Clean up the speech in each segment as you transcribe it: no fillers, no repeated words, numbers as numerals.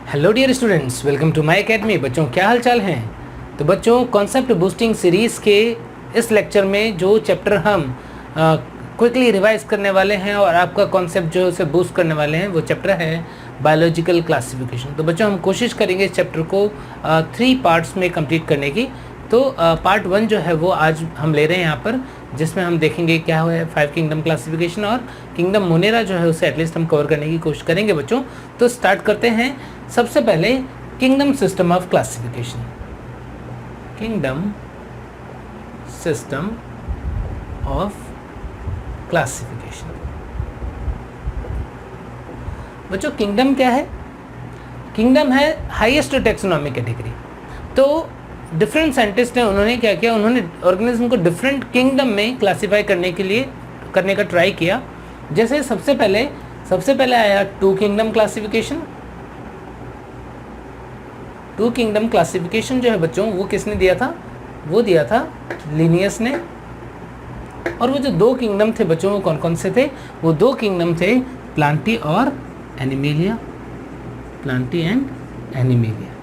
Hello dear students, welcome to my academy. बच्चों क्या हाल चाल हैं। तो बच्चों कॉन्सेप्ट बूस्टिंग सीरीज़ के इस लेक्चर में जो चैप्टर हम क्विकली रिवाइज करने वाले हैं और आपका कॉन्सेप्ट जो उसे बूस्ट करने वाले हैं वो चैप्टर है बायोलॉजिकल क्लासिफिकेशन। तो बच्चों हम कोशिश करेंगे इस चैप्टर को 3 पार्ट्स में कंप्लीट करने की। तो पार्ट 1 जो है वो आज हम ले रहे हैं यहाँ पर, जिसमें हम देखेंगे क्या है 5 किंगडम क्लासिफिकेशन और किंगडम मोनेरा जो है उसे एटलीस्ट हम कवर करने की कोशिश करेंगे बच्चों। तो स्टार्ट करते हैं। सबसे पहले kingdom system of classification. Kingdom system of classification. बच्चों किंगडम क्या है? किंगडम है हाईएस्ट टैक्सोनॉमी कैटेगरी। तो डिफरेंट साइंटिस्ट ने उन्होंने क्या किया, उन्होंने ऑर्गेनिज्म को डिफरेंट किंगडम में क्लासिफाई करने का ट्राई किया। जैसे सबसे पहले आया 2 किंगडम क्लासिफिकेशन। 2 किंगडम क्लासिफिकेशन जो है बच्चों वो किसने दिया था? वो दिया था लिनियस ने। और वो जो 2 किंगडम थे बच्चों वो कौन कौन से थे? वो 2 किंगडम थे प्लांटी और एनिमेलिया। Plantae and animalia.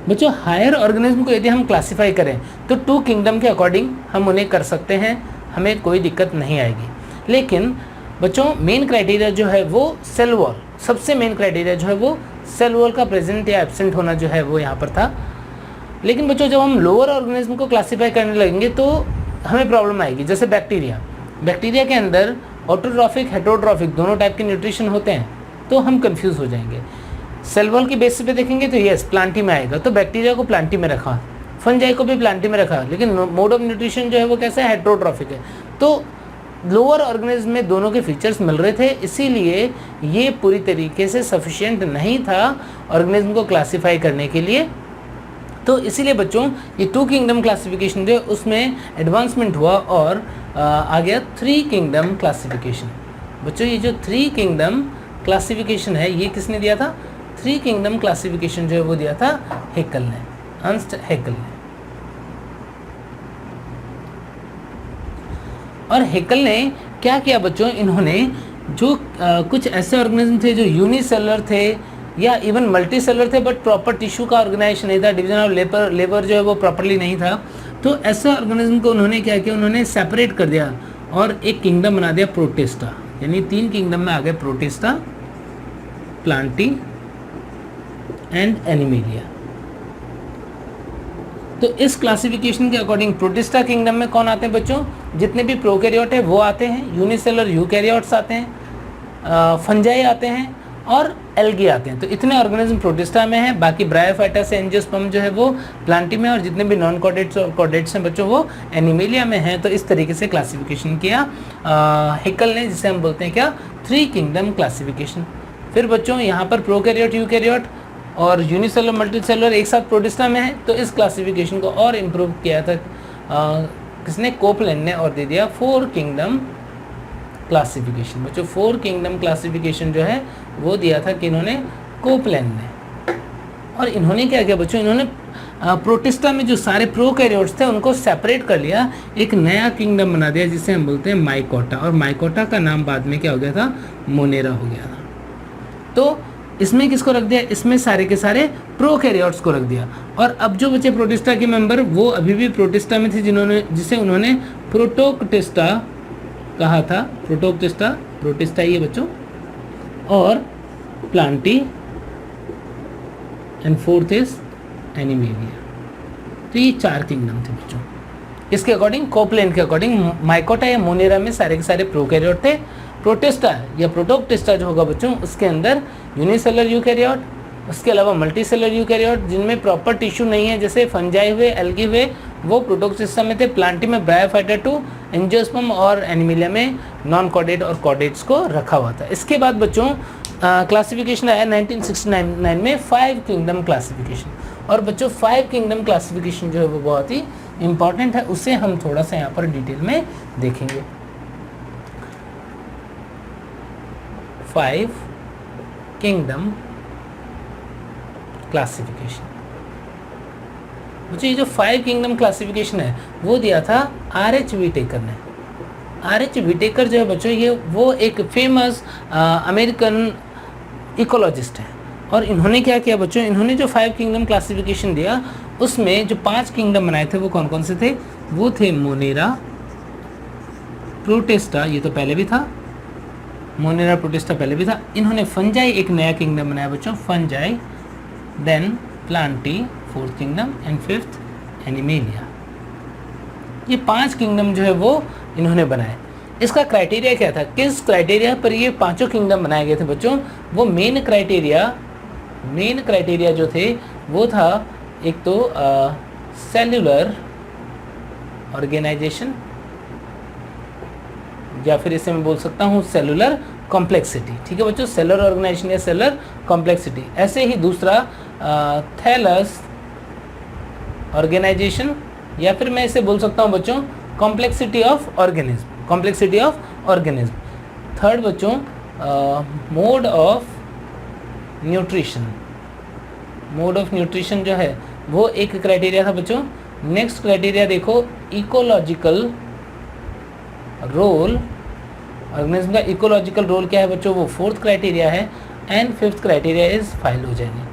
बच्चों हायर ऑर्गेनिज्म को यदि हम क्लासिफाई करें तो 2 किंगडम के अकॉर्डिंग हम उन्हें कर सकते हैं, हमें कोई दिक्कत नहीं आएगी। लेकिन बच्चों मेन क्राइटेरिया जो है वो सेल वॉल, सबसे मेन क्राइटेरिया जो है वो सेल वॉल का प्रेजेंट या एब्सेंट होना जो है वो यहाँ पर था। लेकिन बच्चों जब हम लोअर ऑर्गेनिज्म को क्लासिफाई करने लगेंगे तो हमें प्रॉब्लम आएगी। जैसे बैक्टीरिया के अंदर ऑटोट्रॉफिक हेटेरोट्रॉफिक दोनों टाइप के न्यूट्रिशन होते हैं, तो हम कंफ्यूज हो जाएंगे। सेल वॉल की बेसिस पे देखेंगे तो यस प्लांटी में आएगा, तो बैक्टीरिया को प्लांटी में रखा, फंजाई को भी प्लांटी में रखा, लेकिन मोड ऑफ न्यूट्रिशन जो है वो कैसा है? हेटेरोट्रॉफिक है। तो लोअर ऑर्गेनिज्म में दोनों के फीचर्स मिल रहे थे, इसीलिए ये पूरी तरीके से सफिशिएंट नहीं था ऑर्गेनिज्म को क्लासीफाई करने के लिए। तो इसीलिए बच्चों ये 2 किंगडम क्लासिफिकेशन जो उसमें एडवांसमेंट हुआ और आ गया 3 किंगडम क्लासिफिकेशन। बच्चों ये जो 3 किंगडम क्लासिफिकेशन है ये किसने दिया था? 3 किंगडम क्लासिफिकेशन जो है वो दिया था हेकल ने, अर्नस्ट हेकल ने। और हेकल ने क्या किया बच्चों, इन्होंने जो कुछ ऐसे ऑर्गेनिज्म थे जो यूनिसेलुलर थे या इवन मल्टी सेलुलर थे बट प्रॉपर टिश्यू का ऑर्गेनाइजेशन नहीं था, डिवीजन ऑफ लेबर जो है वो प्रॉपरली नहीं था, तो ऐसे ऑर्गेनिज्म को उन्होंने क्या किया, उन्होंने सेपरेट कर दिया और एक किंगडम बना दिया प्रोटिस्टा। यानी 3 किंगडम में आ गए प्रोटिस्टा, प्लांटी एंड एनिमेलिया। तो इस क्लासिफिकेशन के अकॉर्डिंग प्रोटिस्टा किंगडम में कौन आते हैं बच्चों? जितने भी प्रोकैरियोट है वो आते हैं, यूनिसेलुलर यूकैरियोट्स आते हैं, फंजाई आते हैं और एल्गी आते हैं। तो इतने ऑर्गेनिज्म प्रोटिस्टा में है, बाकी ब्रायोफाइटा से एंजियोस्पर्म जो है वो प्लांटी में, और जितने भी नॉन कॉर्डेट्स और कॉर्डेट्स हैं बच्चों वो एनिमेलिया में हैं। तो इस तरीके से क्लासिफिकेशन किया हेकल ने, जिसे हम बोलते हैं क्या? 3 किंगडम क्लासिफिकेशन। फिर बच्चों यहाँ पर प्रोकैरियोट, यूकैरियोट और यूनिसेलुलर मल्टीसेलुलर एक साथ प्रोटिस्टा में है, तो इस क्लासिफिकेशन को और इम्प्रूव किया था किसने? कोपलैंड ने, और दे दिया 4 किंगडम क्लासिफिकेशन। बच्चों 4 किंगडम क्लासिफिकेशन जो है वो दिया था कि इन्होंने कोपलैंड ने। और इन्होंने क्या किया बच्चों, इन्होंने प्रोटिस्टा में जो सारे प्रोकैरियोट्स थे उनको सेपरेट कर लिया, एक नया किंगडम बना दिया जिसे हम बोलते हैं माइकोटा, और माइकोटा का नाम बाद में क्या हो गया था? मोनेरा हो गया था। तो इसमें किसको रख दिया? इसमें सारे के सारे प्रोकैरियोट्स को रख दिया। और अब जो बचे प्रोटिस्टा के मेंबर वो अभी भी प्रोटिस्टा में थे, जिसे उन्होंने प्रोटोक्टिस्टा कहा था। प्रोटिस्टा ही है बच्चों, और Plantae and 4th is animalia. तो ये 4 किंगडम थे बच्चों। इसके अकॉर्डिंग कोपलैंड के अकॉर्डिंग माइकोटा या मोनेरा में सारे के सारे प्रोकैरियोट थे। प्रोटिस्टा या प्रोटोक्टिस्टा जो होगा बच्चों उसके अंदर यूनिसेलुलर यूकैरियोट, उसके अलावा मल्टीसेलुलर यूकैरियोट जिनमें प्रॉपर टिश्यू नहीं है, जैसे फंजाई हुए, एल्गी हुए, वो प्रोटोक्टिस्टा में थे। प्लांटी में ब्रायोफाइटा 2, एंजियोस्पर्म और एनिमेलिया में नॉन कॉर्डेट और कॉर्डेट्स को रखा हुआ था। इसके बाद बच्चों क्लासिफिकेशन आया 1969 में 5 किंगडम क्लासिफिकेशन। और बच्चों 5 किंगडम क्लासिफिकेशन जो है वो बहुत ही इंपॉर्टेंट है, उसे हम थोड़ा सा यहाँ पर डिटेल में देखेंगे। 5 किंगडम क्लासिफिकेशन। मुझे ये जो 5 किंगडम क्लासिफिकेशन है वो दिया था R.H. विटेकर ने। R.H. विटेकर जो है बच्चों ये वो एक फेमस अमेरिकन इकोलॉजिस्ट है। और इन्होंने क्या किया बच्चों, इन्होंने जो 5 किंगडम क्लासिफिकेशन दिया उसमें जो 5 किंगडम बनाए थे वो कौन कौन से थे, वो थे मोनेरा, प्रोटिस्टा, ये तो पहले भी था, मोनेरा प्रोटिस्टा पहले भी था। इन्होंने फंजाई एक नया किंगडम बनाया बच्चों, fungi, then plantae 4th kingdom and 5th animalia. ये 5 किंगडम जो है वो इन्होंने बनाए। इसका क्राइटेरिया क्या था, किस क्राइटेरिया पर ये पांचों किंगडम बनाए गए थे बच्चों, वो मेन क्राइटेरिया जो थे वो था एक तो सेल्यूलर ऑर्गेनाइजेशन, या फिर इसे मैं बोल सकता हूँ सेलुलर कॉम्प्लेक्सिटी। ठीक है बच्चों, सेलुलर ऑर्गेनाइजेशन या सेलुलर कॉम्प्लेक्सिटी। ऐसे ही दूसरा थैलस ऑर्गेनाइजेशन, या फिर मैं इसे बोल सकता हूँ बच्चों कॉम्प्लेक्सिटी ऑफ ऑर्गेनिज्म। थर्ड बच्चों मोड ऑफ न्यूट्रिशन जो है वो एक क्राइटेरिया था बच्चों। नेक्स्ट क्राइटेरिया देखो, इकोलॉजिकल रोल, ऑर्गेनिज्म का इकोलॉजिकल रोल क्या है बच्चों, वो 4th क्राइटेरिया है। And 5th criteria is phylogeny.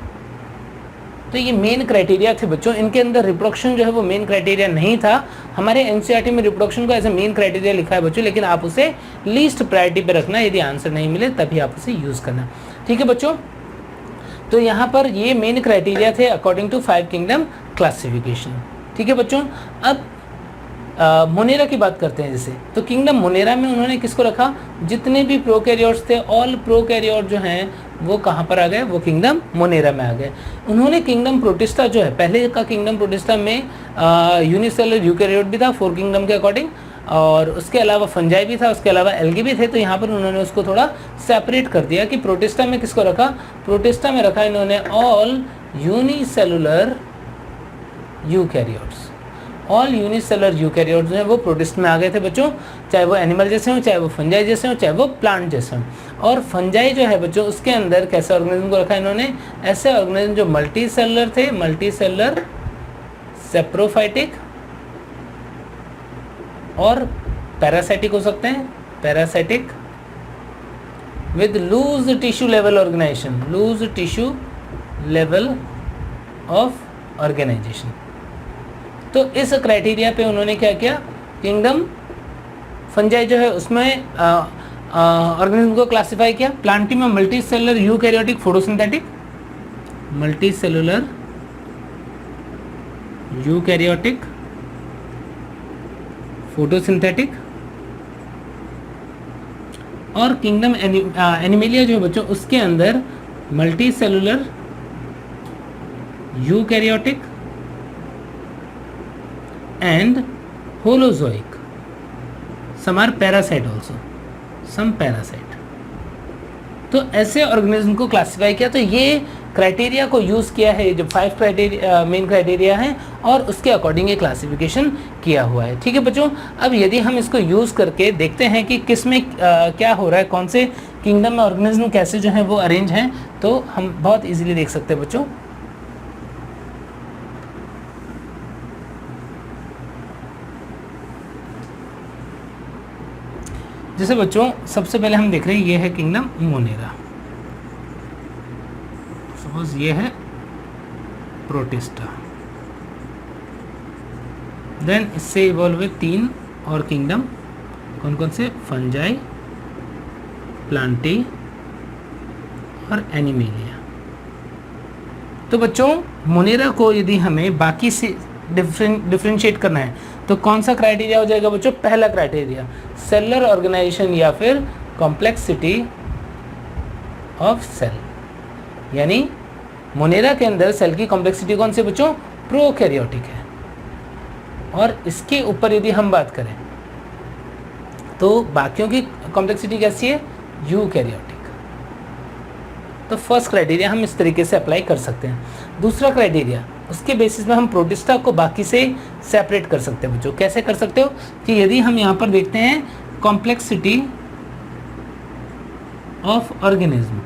तो ये मेन क्राइटेरिया थे बच्चों, इनके अंदर रिप्रोडक्शन जो है वो मेन क्राइटेरिया नहीं था। हमारे एनसीईआरटी में रिप्रोडक्शन को एज ए मेन क्राइटेरिया लिखा है बच्चों, लेकिन आप उसे लीस्ट प्रायोरिटी पे रखना, यदि आंसर नहीं मिले तभी आप उसे यूज़ करना। ठीक है बच्चों, तो यहाँ पर ये मेन क्राइटेरिया थे अकॉर्डिंग टू 5 किंगडम क्लासिफिकेशन। ठीक है बच्चों, अब मोनेरा की बात करते हैं जैसे, तो किंगडम मोनेरा में उन्होंने किसको रखा, जितने भी प्रोकैरियोट्स थे, ऑल प्रोकैरियोट जो हैं वो कहाँ पर आ गए, वो किंगडम मोनेरा में आ गए। उन्होंने किंगडम प्रोटिस्टा जो है, पहले का किंगडम प्रोटिस्टा में यूनिसेलुलर यूकैरियोट भी था 4 किंगडम के अकॉर्डिंग, और उसके अलावा फंजाई भी था, उसके अलावा एल्गी भी थे। तो यहाँ पर उन्होंने उसको थोड़ा सेपरेट कर दिया कि प्रोटिस्टा में किसको रखा, प्रोटिस्टा में रखा इन्होंने all unicellular eukaryotes. All unicellular eukaryotes जो है वो प्रोटिस्ट में आ गए थे बच्चों, चाहे वो एनिमल जैसे हो, चाहे वो फंजाई जैसे हो, चाहे वो प्लांट जैसे हो। और फंजाई जो है बच्चों, उसके अंदर कैसे ऑर्गेनिज्म को रखा इन्होंने, ऐसे ऑर्गेनिज्म जो मल्टी सेलुलर थे, मल्टीसेलुलर, सेप्रोफाइटिक और पैरासाइटिक हो सकते हैं, parasitic with loose tissue level organization, loose tissue level of organization. तो इस क्राइटेरिया पे उन्होंने क्या किया, किंगडम फंजाई जो है उसमें ऑर्गेनिज्म को क्लासिफाई किया। प्लांटी में multi cellular eukaryotic photosynthetic, multi cellular eukaryotic photosynthetic, और किंगडम एनिमेलिया जो है बच्चों उसके अंदर multi cellular eukaryotic and holozoic, some are parasite also, some parasite। तो ऐसे ऑर्गेनिज्म को क्लासिफाई किया। तो ये क्राइटेरिया को यूज़ किया है, जो 5 क्राइटेरिया मेन क्राइटेरिया हैं, और उसके अकॉर्डिंग ये क्लासिफिकेशन किया हुआ है। ठीक है बच्चों, अब यदि हम इसको यूज़ करके देखते हैं कि किस में क्या हो रहा है, कौन से किंगडम में ऑर्गेनिज्म कैसे जो है वो अरेंज हैं, तो हम बहुत ईजिली देख सकते हैं बच्चों। जैसे बच्चों सबसे पहले हम देख रहे हैं, ये है किंगडम मोनेरा, सपोज ये है प्रोटिस्टा, देन इससे इवॉल्व हुए 3 और किंगडम, कौन कौन से, फंजाई, प्लांटी और एनिमेलिया। तो बच्चों मोनेरा को यदि हमें बाकी से डिफरेंशिएट करना है तो कौन सा क्राइटेरिया हो जाएगा बच्चों, पहला क्राइटेरिया सेलुलर ऑर्गेनाइजेशन या फिर कॉम्प्लेक्सिटी ऑफ सेल। यानी मोनेरा के अंदर सेल की कॉम्प्लेक्सिटी कौन सी बच्चों, प्रोकैरियोटिक है। और इसके ऊपर यदि हम बात करें तो बाकियों की कॉम्प्लेक्सिटी कैसी है, यूकैरियोटिक। तो फर्स्ट क्राइटेरिया हम इस तरीके से अप्लाई कर सकते हैं। दूसरा क्राइटेरिया, उसके बेसिस में हम प्रोटिस्टा को बाकी से सेपरेट कर सकते हैं बच्चों। कैसे कर सकते हो कि यदि हम यहाँ पर देखते हैं कॉम्प्लेक्सिटी ऑफ ऑर्गेनिज्म,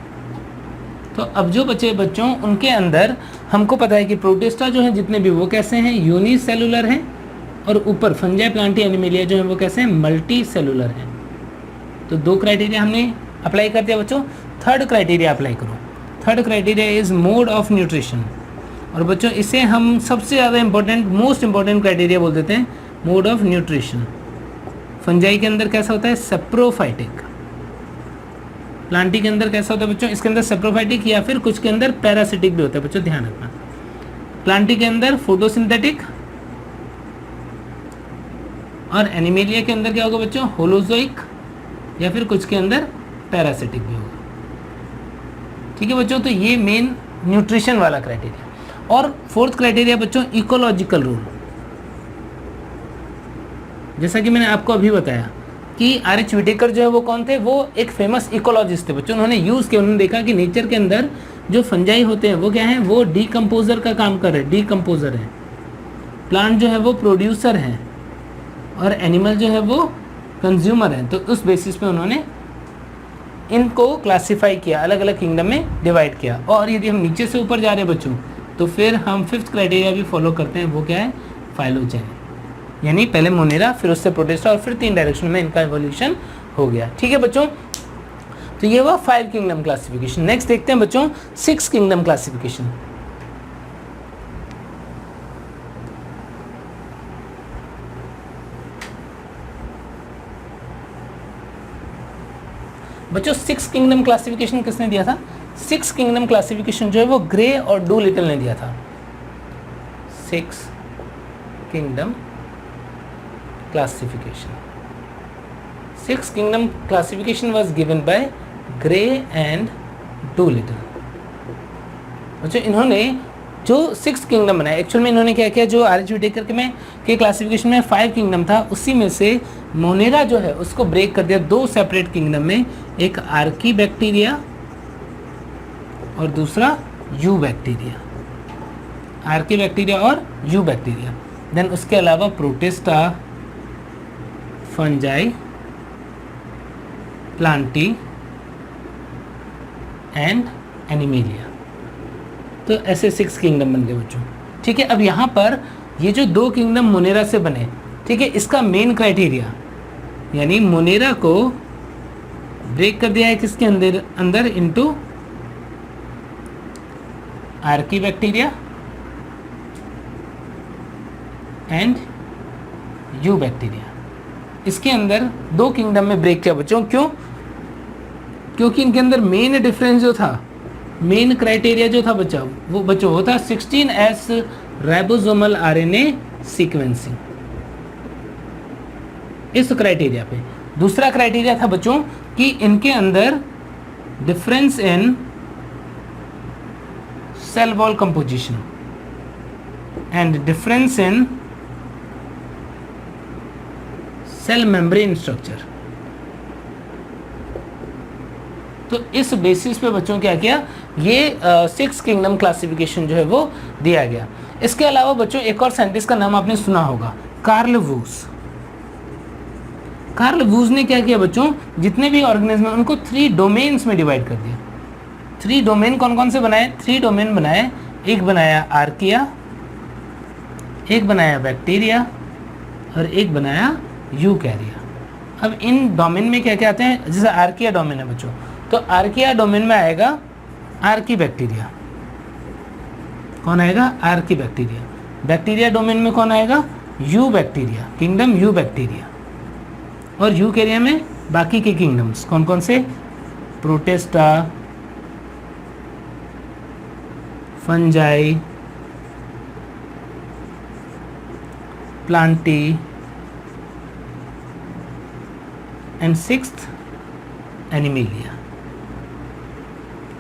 तो अब जो बचे बच्चों उनके अंदर हमको पता है कि प्रोटिस्टा जो है जितने भी वो कैसे हैं, यूनिसेलुलर हैं, और ऊपर फंजाई, प्लांटी, एनिमेलिया जो है वो कैसे हैं, मल्टी सेलुलर हैं। तो 2 क्राइटेरिया हमने अप्लाई कर दिया बच्चों। थर्ड क्राइटेरिया अप्लाई करो। Third criteria is mode of nutrition. और बच्चों इसे हम सबसे ज़्यादा इंपॉर्टेंट, मोस्ट इंपॉर्टेंट क्राइटेरिया बोल देते हैं, मोड ऑफ न्यूट्रिशन। फंजाई के अंदर कैसा होता है? सेप्रोफाइटिक। प्लांटी के अंदर कैसा होता है बच्चों? इसके अंदर सेप्रोफाइटिक या फिर कुछ के अंदर पैरासिटिक भी होता है बच्चों, ध्यान रखना। प्लांटी के अंदर फोटोसिंथेटिक, और एनिमेलिया के अंदर क्या होगा बच्चों? होलोजोइक, या फिर कुछ के अंदर पैरासिटिक भी होगा। ठीक है बच्चों, तो ये मेन न्यूट्रिशन वाला क्राइटेरिया। और फोर्थ क्राइटेरिया बच्चों इकोलॉजिकल रूल। जैसा कि मैंने आपको अभी बताया कि आर.एच. व्हिटेकर जो है वो कौन थे? वो एक फेमस इकोलॉजिस्ट थे बच्चों। उन्होंने यूज़ किया, उन्होंने देखा कि नेचर के अंदर जो फंजाई होते हैं वो क्या हैं? वो डीकम्पोजर का काम कर रहे हैं, डीकम्पोजर हैं। प्लांट जो है वो प्रोड्यूसर हैं और एनिमल जो है वो कंज्यूमर हैं। तो उस बेसिस पे उन्होंने इनको क्लासिफाई किया, अलग अलग किंगडम में डिवाइड किया। और यदि हम नीचे से ऊपर जा रहे हैं बच्चों, तो फिर हम फिफ्थ क्राइटेरिया भी फॉलो करते हैं, वो क्या है? फाइलोजेन। यानी पहले मोनेरा, फिर उससे प्रोटिस्टा, और फिर 3 डायरेक्शन में इनका एवोल्यूशन हो गया। ठीक है बच्चों, तो ये हुआ 5 किंगडम क्लासिफिकेशन। नेक्स्ट देखते हैं बच्चों 6 किंगडम क्लासिफिकेशन। बच्चों 6 किंगडम क्लासिफिकेशन किसने दिया था? 6 किंगडम क्लासिफिकेशन जो है वो ग्रे और डूलिटल ने दिया था। 6 kingdom classification, 6 kingdom classification was given by grey and Dolittle. बच्चों इन्होंने जो 6 किंगडम बनाए, एक्चुअल में इन्होंने क्या किया? जो आर.एच. व्हिटेकर के में के क्लासिफिकेशन में 5 किंगडम था, उसी में से मोनेरा जो है उसको ब्रेक कर दिया 2 सेपरेट किंगडम में, एक आर्की बैक्टीरिया और दूसरा यू बैक्टीरिया। आर्की बैक्टीरिया और यू बैक्टीरिया। देन उसके अलावा protista, fungi, Plantae and animalia. तो ऐसे 6 किंगडम बन गए बच्चों। ठीक है, अब यहाँ पर ये जो 2 किंगडम मोनेरा से बने, ठीक है, इसका मेन क्राइटेरिया यानी मोनेरा को ब्रेक कर दिया है किसके अंदर into Archie bacteria and you bacteria. इसके अंदर 2 किंगडम में ब्रेक किया बच्चों। क्यों? क्योंकि इनके अंदर मेन डिफरेंस जो था, मेन क्राइटेरिया जो था बच्चों वो था 16S राइबोसोमल आरएनए सीक्वेंसिंग, इस क्राइटेरिया पे। दूसरा क्राइटेरिया था बच्चों कि इनके अंदर difference in cell wall composition and difference in cell membrane structure. तो इस बेसिस पे बच्चों क्या किया? ये 6 किंगडम क्लासिफिकेशन जो है वो दिया गया। इसके अलावा बच्चों एक और साइंटिस्ट का नाम आपने सुना होगा, कार्ल वूस। कार्ल वूस ने क्या किया बच्चों? जितने भी ऑर्गेनिज्म हैं उनको 3 डोमेन्स में डिवाइड कर दिया। 3 डोमेन कौन कौन से बनाए? 3 डोमेन बनाए। एक बनाया आर्किया, एक बनाया बैक्टीरिया और एक बनाया यूकैरिया। अब इन डोमेन में क्या क्या आते हैं? जैसे आर्किया डोमेन है बच्चों, तो आर्किया डोमेन में आएगा आर्की बैक्टीरिया। कौन आएगा? Archie bacteria. बैक्टीरिया डोमेन में कौन आएगा? You bacteria, kingdom you bacteria. और यूकैरिया में बाकी के किंगडम्स कौन कौन से? Protista, fungi, Plantae and 6th animalia.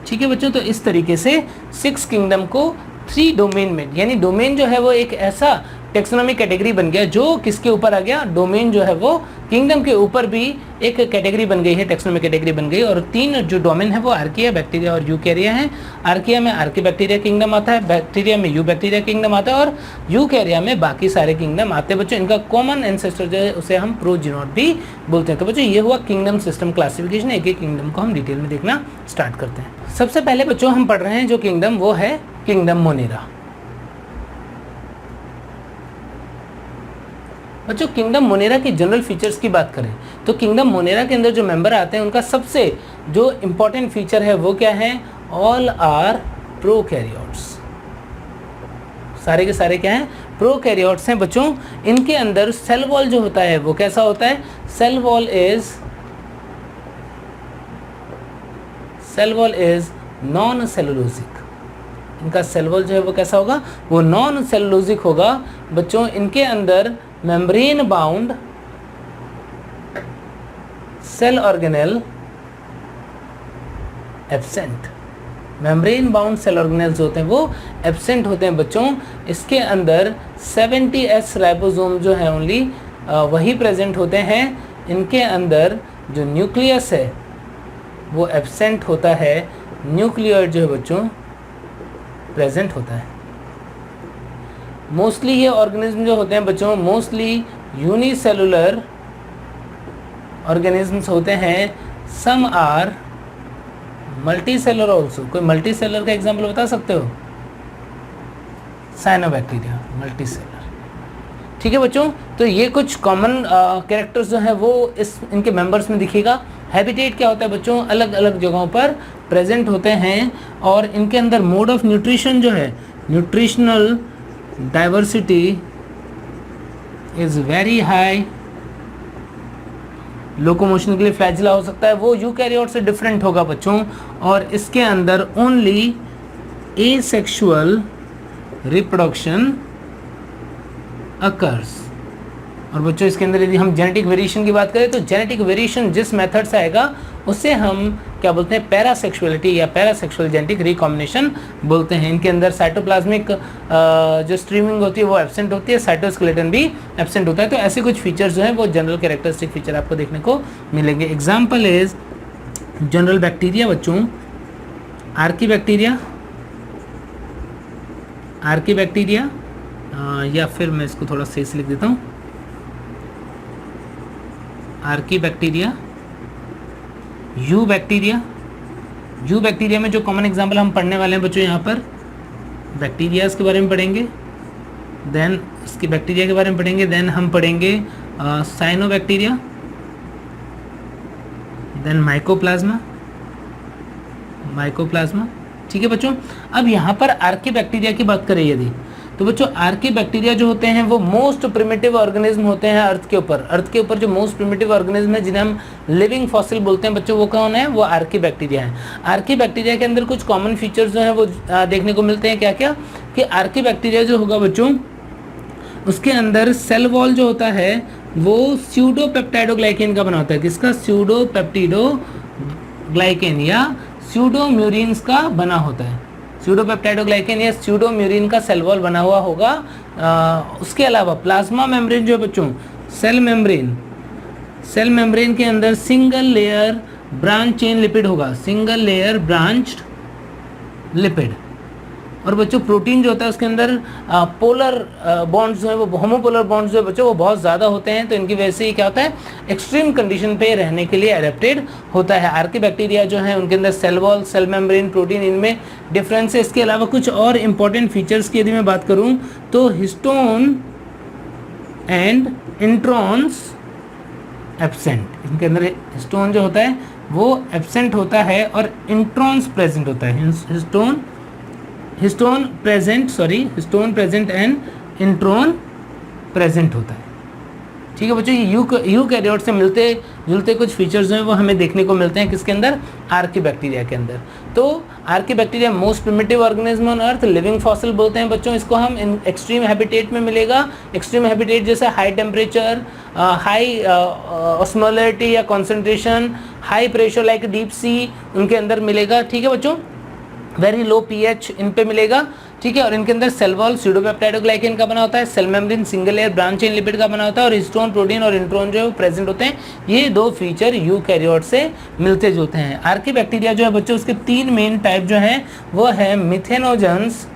ठीक है बच्चों, तो इस तरीके से 6 किंगडम को 3 डोमेन में, यानी डोमेन जो है वो एक ऐसा टेक्सोनॉमिक कैटेगरी बन गया जो किसके ऊपर आ गया? डोमेन जो है वो किंगडम के ऊपर भी एक कैटेगरी बन गई है, टेक्सोनॉमिक कैटेगरी बन गई। और 3 जो डोमेन है वो आर्किया, बैक्टीरिया और यूकैरिया है। आर्किया में आर्की बैक्टीरिया किंगडम आता है, बैक्टीरिया में यू बैक्टीरिया किंगडम आता है और यूकैरिया में बाकी सारे किंगडम आते हैं बच्चों। इनका कॉमन एंसेस्टर जो है उसे हम प्रोजीनोट भी बोलते हैं। तो बच्चों ये हुआ किंगडम सिस्टम क्लासिफिकेशन। एक एक किंगडम को हम डिटेल में देखना स्टार्ट करते हैं। सबसे पहले बच्चों हम पढ़ रहे हैं जो किंगडम, वो है किंगडम मोनेरा। बच्चों किंगडम मोनेरा की जनरल फीचर्स की बात करें तो किंगडम मोनेरा के अंदर जो मेंबर आते हैं उनका सबसे जो इम्पोर्टेंट फीचर है वो क्या है? All are prokaryotes. सारे के सारे क्या हैं? प्रोकैरियोट्स हैं बच्चों। इनके अंदर सेल वॉल जो होता है वो कैसा होता है? Cell wall is non cellulosic. इनका सेल वॉल जो है वो कैसा होगा? वो नॉन सेलुलोजिक होगा बच्चों। इनके अंदर membrane bound cell organelle absent. Membrane bound cell organelles होते हैं वो एब्सेंट होते हैं बच्चों। इसके अंदर 70S राइबोसोम जो है ओनली वही प्रेजेंट होते हैं। इनके अंदर जो न्यूक्लियस है वो एब्सेंट होता है, न्यूक्लियर जो है बच्चों प्रेजेंट होता है। मोस्टली ये ऑर्गेनिज्म जो होते हैं बच्चों मोस्टली यूनिसेलुलर ऑर्गेनिजम्स होते हैं। Some are multi cellular also. कोई मल्टी सेलर का एग्जाम्पल बता सकते हो? Cyanobacteria multi cellular. ठीक है बच्चों, तो ये कुछ कॉमन कैरेक्टर्स जो हैं वो इनके मेंबर्स में दिखेगा। हैबिटेट क्या होता है बच्चों? अलग अलग जगहों पर प्रेजेंट होते हैं। और इनके अंदर मोड ऑफ न्यूट्रिशन जो है, nutritional diversity is very high. Locomotion के लिए फ्लैजिला हो सकता है, वो यूकैरियोट से डिफरेंट होगा बच्चों। और इसके अंदर ओनली एसेक्सुअल रिप्रोडक्शन अकर्स। और बच्चों इसके अंदर यदि हम जेनेटिक वेरिएशन की बात करें तो जेनेटिक वेरिएशन जिस मेथड से आएगा उससे हम क्या बोलते हैं? पैरासेक्सुअलिटी या पैरासेक्सुअल जेनेटिक रिकॉम्बिनेशन बोलते हैं। इनके अंदर साइटोप्लाज्मिक जो स्ट्रीमिंग होती है वो एब्सेंट होती है, साइटोस्केलेटन भी एब्सेंट होता है। तो ऐसे कुछ फीचर्स जो हैं वो जनरल कैरेक्टरिस्टिक फीचर आपको देखने को मिलेंगे। एग्जाम्पल इज जनरल बैक्टीरिया बच्चों, आर्की बैक्टीरिया या फिर मैं इसको थोड़ा सही से लिख देता हूँ, आर्की बैक्टीरिया, यू बैक्टीरिया में जो कॉमन एग्जाम्पल हम पढ़ने वाले हैं बच्चों यहाँ पर बैक्टीरियाज के बारे में पढ़ेंगे, देन इसके बैक्टीरिया के बारे में पढ़ेंगे, देन हम पढ़ेंगे साइनोबैक्टीरिया, देन माइकोप्लाज्मा। ठीक है बच्चों, अब यहाँ पर आर्की बैक्टीरिया की बात करें यदि तो बच्चों आर्की बैक्टीरिया जो होते हैं वो मोस्ट प्रिमिटिव ऑर्गेनिज्म होते हैं अर्थ के ऊपर जो मोस्ट प्रिमिटिव ऑर्गेनिज्म है जिन्हें हम लिविंग फॉसिल बोलते हैं बच्चों, वो कौन है? वो आर्की बैक्टीरिया है। आर्की बैक्टीरिया के अंदर कुछ कॉमन फीचर्स जो हैं वो देखने को मिलते हैं। क्या क्या? कि आर्की बैक्टीरिया जो होगा बच्चों उसके अंदर सेल वॉल जो होता है वो स्यूडोपेप्टाइडोग्लाइकेन का बना होता है। किसका? स्यूडोपेप्टिडोग्लाइकेन या स्यूडोम्यूरिन्स का बना होता है। स्यूडोपेप्टाइडोग्लाइकेन या स्यूडोम्यूरिन का सेल वॉल बना हुआ होगा। उसके अलावा प्लाज्मा मेम्ब्रेन जो है बच्चों, सेल मेम्ब्रेन के अंदर single layer branch chain lipid होगा, सिंगल लेयर ब्रांच्ड लिपिड। और बच्चों प्रोटीन जो होता है उसके अंदर पोलर बॉन्ड्स जो है वो होमोपोलर बॉन्ड्स जो है बच्चों वो बहुत ज़्यादा होते हैं। तो इनकी वजह से क्या होता है? एक्सट्रीम कंडीशन पे रहने के लिए एडेप्टेड होता है। आर्की बैक्टीरिया जो है उनके अंदर cell wall, cell membrane, protein, इनमें डिफरेंस है। इसके अलावा कुछ और इंपॉर्टेंट फीचर्स की यदि मैं बात करूँ तो हिस्टोन एंड इंट्रॉन्स एब्सेंट। इनके अंदर हिस्टोन जो होता है वो एब्सेंट होता है और इंट्रॉन्स प्रेजेंट होता है। Histone present and intron present होता है। ठीक है बच्चों, ये यूकैरियोट से मिलते जुलते कुछ फीचर्स हैं वो हमें देखने को मिलते हैं किसके अंदर? आर्की बैक्टीरिया के अंदर। तो Archie bacteria most primitive organism on earth, living fossil बोलते हैं बच्चों इसको हम। इन एक्सट्रीम हैबिटेट में मिलेगा। एक्सट्रीम हैबिटेट जैसे हाई टेम्परेचर, हाई ऑस्मोलरिटी या concentration, high pressure like deep sea उनके अंदर मिलेगा। ठीक है बच्चों, वेरी लो पीएच इन पे मिलेगा। ठीक है, और इनके अंदर सेल वॉल स्यूडोपेप्टाइडोग्लाइकेन का बना होता है, cell membrane single layer branch chain lipid का बना होता है और हिस्टोन, प्रोटीन और इंट्रॉन जो है प्रेजेंट होते हैं। ये दो फीचर यूकैरियोट से मिलते जुलते हैं। आर्की बैक्टीरिया जो है बच्चों उसके तीन मेन टाइप जो हैं वो है मिथेनोजेंस,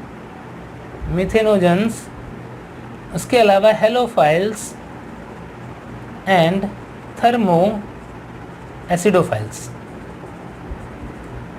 उसके अलावा हेलोफाइल्स एंड थर्मो एसिडोफाइल्स।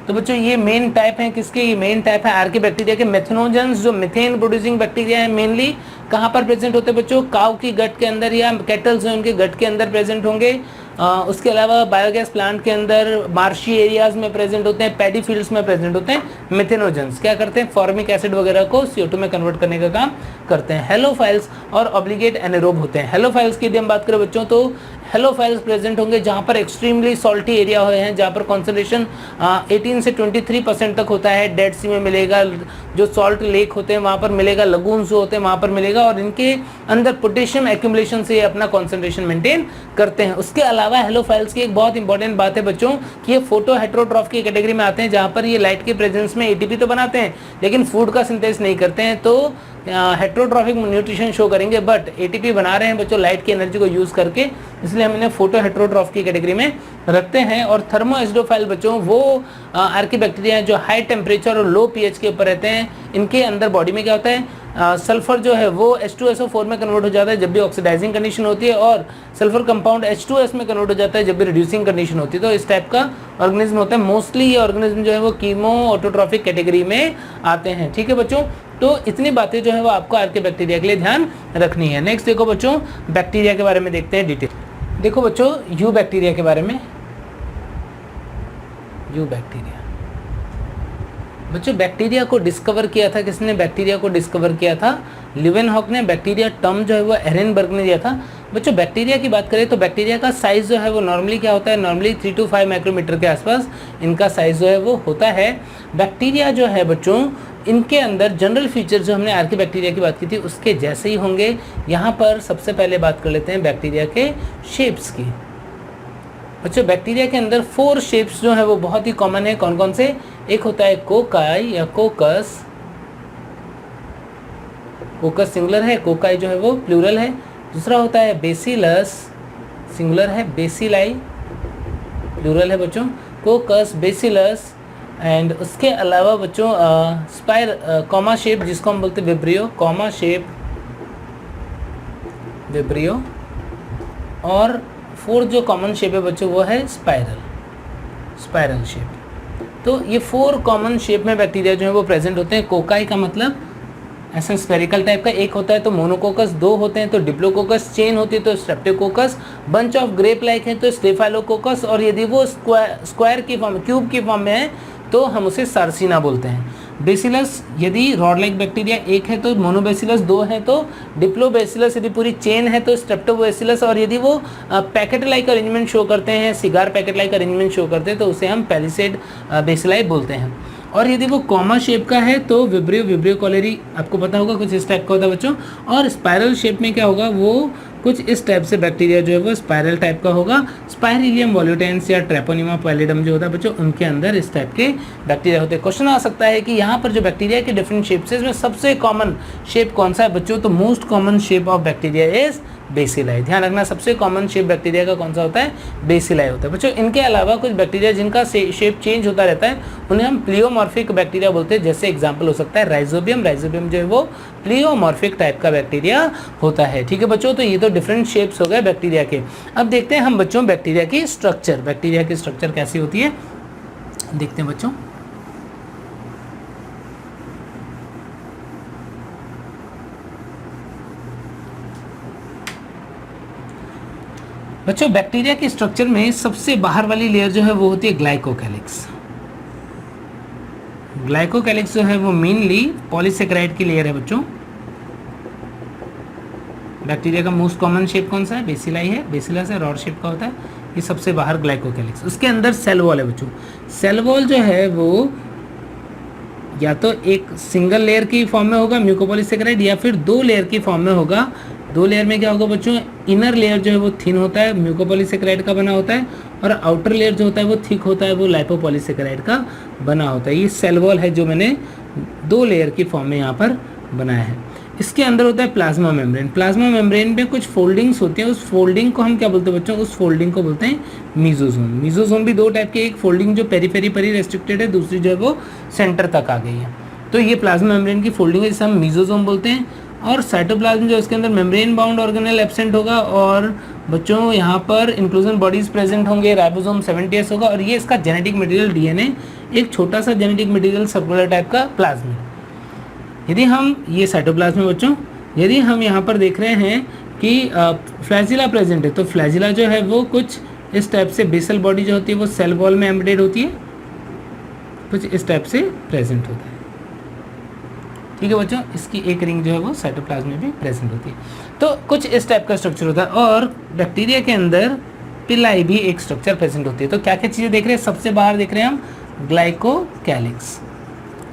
तो बच्चों ये मेन टाइप हैं किसके? ये मेन टाइप है आर्की बैक्टीरिया के। मेथेनोजेंस जो मीथेन प्रोड्यूसिंग बैक्टीरिया है मेनली कहाँ पर प्रेजेंट होते हैं बच्चों? काऊ की गट के अंदर या कैटल्स हैं उनके गट के अंदर प्रेजेंट होंगे। उसके अलावा बायोगैस प्लांट के अंदर मार्शी एरियाज में प्रेजेंट होते हैं, पैडी फील्ड्स में प्रेजेंट होते हैं मिथेनोजेंस। क्या करते हैं? फॉर्मिक एसिड वगैरह को CO2 में कन्वर्ट करने का काम करते हैं। हेलोफाइल्स और ऑब्लिगेट एनारोब होते हैं। हेलोफाइल्स की यदि हम बात करें बच्चों तो हेलोफाइल्स प्रेजेंट होंगे जहाँ पर एक्सट्रीमली सॉल्टी एरिया हुए हैं, जहाँ पर कॉन्सेंट्रेशन 18 से 23% तक होता है। डेड सी में मिलेगा, जो सॉल्ट लेक होते हैं वहाँ पर मिलेगा, लगून्स जो होते हैं वहाँ पर मिलेगा, और इनके अंदर पोटेशियम एक्यूमुलेशन से ये अपना कॉन्सेंट्रेशन मेंटेन करते हैं। उसके अलावा हेलोफाइल्स की एक बहुत इंपॉर्टेंट बात है बच्चों कि ये फोटो हेट्रोट्रॉफ की कैटेगरी में आते हैं, जहाँ पर ये लाइट के प्रेजेंस में ATP तो बनाते हैं लेकिन फूड का सिंथेसिस नहीं करते हैं, तो हेट्रोट्रॉफिक न्यूट्रिशन शो करेंगे, बट ATP बना रहे हैं बच्चों लाइट की एनर्जी को यूज़ करके, इसलिए हम इन्हें फोटो हेट्रोट्रॉफ की कैटेगरी में रखते हैं। और थर्मो एसिडोफाइल बच्चों वो आर्कीबैक्टीरिया हैं जो हाई टेम्परेचर और लो pH के ऊपर रहते हैं। इनके अंदर बॉडी में क्या होता है, सल्फर जो है वो H2SO4 में कन्वर्ट हो जाता है जब भी ऑक्सीडाइजिंग कंडीशन होती है, और सल्फर कंपाउंड H2S में कन्वर्ट हो जाता है जब भी रिड्यूसिंग कंडीशन होती है। तो इस टाइप का ऑर्गेनिज्म होता है। मोस्टली ये ऑर्गेनिज्म जो है वो कीमो ऑटोट्रॉफिक कैटेगरी में आते हैं। ठीक है बच्चों, तो इतनी बातें जो है वो आपको आर्कीबैक्टीरिया के लिए ध्यान रखनी है। नेक्स्ट देखो बच्चों, बैक्टीरिया के बारे में देखते हैं डिटेल। देखो बच्चों, यू बैक्टीरिया के बारे में। यू बैक्टीरिया बच्चों, बैक्टीरिया को डिस्कवर किया था किसने? बैक्टीरिया को डिस्कवर किया था लीवेनहॉक ने। बैक्टीरिया टर्म जो है वो एरेनबर्ग ने दिया था। बच्चों बैक्टीरिया की बात करें तो बैक्टीरिया का साइज़ जो है वो नॉर्मली क्या होता है, नॉर्मली 3 to 5 माइक्रोमीटर के आसपास इनका साइज़ जो है वो होता है। बैक्टीरिया जो है बच्चों, इनके अंदर जनरल फीचर जो हमने आर्कीबैक्टीरिया की बात की थी उसके जैसे ही होंगे। यहाँ पर सबसे पहले बात कर लेते हैं बैक्टीरिया के शेप्स की। बच्चों बैक्टीरिया के अंदर 4 शेप्स जो है वो बहुत ही कॉमन है। कौन कौन से? एक होता है कोकाई या कोकस। कोकस सिंगुलर है, कोकाई जो है वो प्लूरल है। दूसरा होता है बेसिलस, सिंगुलर है, बेसिलाई प्लूरल है बच्चों, कोकस, बेसिलस। एंड उसके अलावा बच्चों कॉमा शेप जिसको हम बोलते हैं विब्रियो, कॉमा शेप विब्रियो। और 4th जो कॉमन शेप है बच्चों वो है स्पाइरल शेप। तो ये 4 कॉमन शेप में बैक्टीरिया जो है वो प्रेजेंट होते हैं। कोकाई का मतलब ऐसा स्फेरिकल टाइप का एक होता है तो मोनोकोकस, 2 होते हैं तो डिप्लोकोकस, चेन होती है तो Streptococcus, bunch of grape like है तो स्टेफाइलोकोकस, और यदि वो स्क्वायर की फॉर्म, क्यूब की फॉर्म में है तो हम उसे सार्सिना बोलते हैं। बेसिलस यदि रॉड लाइक बैक्टीरिया एक है तो मोनोबेसिलस, 2 है तो डिप्लोबेसिलस, यदि पूरी चेन है तो स्ट्रेप्टोबेसिलस, और यदि वो पैकेट लाइक अरेंजमेंट शो करते हैं, cigar packet like arrangement show करते हैं तो उसे हम पैलिसेड बेसिलाई बोलते हैं। और यदि वो कॉमा शेप का है तो विब्रियो कॉलेरी, आपको पता होगा कुछ इस टाइप का होता है बच्चों। और स्पाइरल शेप में क्या होगा, वो कुछ इस टाइप से बैक्टीरिया जो है वो स्पाइरल टाइप का होगा। स्पाइरिलियम वॉल्यूटेंस या ट्रेपोनिमा पैलिडम जो होता है बच्चों, उनके अंदर इस टाइप के बैक्टीरिया होते हैं। क्वेश्चन आ सकता है कि यहाँ पर जो बैक्टीरिया के डिफरेंट शेप्स है इसमें सबसे कॉमन शेप कौन सा है बच्चों? तो most common shape of bacteria is bacilli. ध्यान रखना, सबसे कॉमन शेप बैक्टीरिया का कौन सा होता है? बेसिलाई होता है बच्चों। इनके अलावा कुछ बैक्टीरिया जिनका शेप चेंज होता रहता है उन्हें हम प्लियोमॉर्फिक बैक्टीरिया बोलते हैं। जैसे एग्जांपल हो सकता है राइजोबियम। राइजोबियम जो है वो प्लियोमॉर्फिक टाइप का बैक्टीरिया होता है। ठीक है बच्चों, तो ये तो डिफरेंट शेप्स हो गए बैक्टीरिया के। अब देखते हैं हम बच्चों बैक्टीरिया की स्ट्रक्चर। बैक्टीरिया की स्ट्रक्चर कैसी होती है देखते हैं बच्चों। बच्चों बैक्टीरिया के स्ट्रक्चर में सबसे बाहर वाली लेयर जो है वो होती है ग्लाइकोकैलिक्स। ग्लाइकोकैलिक्स जो है वो मेनली पॉलीसेकेराइड की लेयर है बच्चों। बैक्टीरिया का मोस्ट कॉमन शेप कौन सा है? बेसिलाई है, बेसिलस है, रॉड शेप का होता है। ये सबसे बाहर ग्लाइकोकैलिक्स। उसके अंदर सेल वॉल है बच्चों। सेल वॉल जो है वो या तो एक सिंगल लेयर की फॉर्म में होगा म्यूकोपॉलीसेकेराइड, या फिर 2 लेयर की फॉर्म में होगा। 2 लेयर में क्या होगा बच्चों? इनर लेयर जो है वो थिन होता है, म्यूकोपॉलीसेकेराइड का बना होता है, और आउटर लेयर जो होता है वो थिक होता है, वो लाइपोपॉलीसेकेराइड का बना होता है। ये सेल वॉल है जो मैंने 2 लेयर की फॉर्म में यहाँ पर बनाया है। इसके अंदर होता है प्लाज्मा मेम्ब्रेन। प्लाज्मा मेम्ब्रेन में कुछ फोल्डिंग्स होती हैं, उस फोल्डिंग को हम क्या बोलते हैं बच्चों? उस फोल्डिंग को बोलते हैं मीजोजोम। मीजोजोम भी 2 टाइप के, एक फोल्डिंग जो पेरीफेरी पर ही रेस्ट्रिक्टेड है, दूसरी जो है वो सेंटर तक आ गई है। तो ये प्लाज्मा मेम्ब्रेन की फोल्डिंग है जिसे हम मीजोजोम बोलते हैं। और साइटोप्लाज्म जो इसके अंदर मेम्ब्रेन बाउंड ऑर्गेनेल एब्सेंट होगा, और बच्चों यहाँ पर इंक्लूजन बॉडीज प्रेजेंट होंगे, राइबोसोम 70S होगा, और ये इसका जेनेटिक मटेरियल डीएनए, एक छोटा सा जेनेटिक मटेरियल सर्कुलर टाइप का प्लाज्मा। यदि हम ये साइटोप्लाज्म में बच्चों, यदि हम यहाँ पर देख रहे हैं कि फ्लैजिला प्रेजेंट है, तो फ्लैजिला जो है वो कुछ इस टाइप से बेसल बॉडी जो होती है वो सेल वॉल में एम्बेडेड होती है, कुछ इस टाइप से प्रेजेंट होता है। ठीक है बच्चों, इसकी एक रिंग जो है वो साइटोप्लाज्म में भी प्रेजेंट होती है। तो कुछ इस टाइप का स्ट्रक्चर होता है। और बैक्टीरिया के अंदर पिलाई भी एक स्ट्रक्चर प्रेजेंट होती है। तो क्या क्या चीज़ें देख रहे हैं, सबसे बाहर देख रहे हैं हम ग्लाइकोकैलिक्स।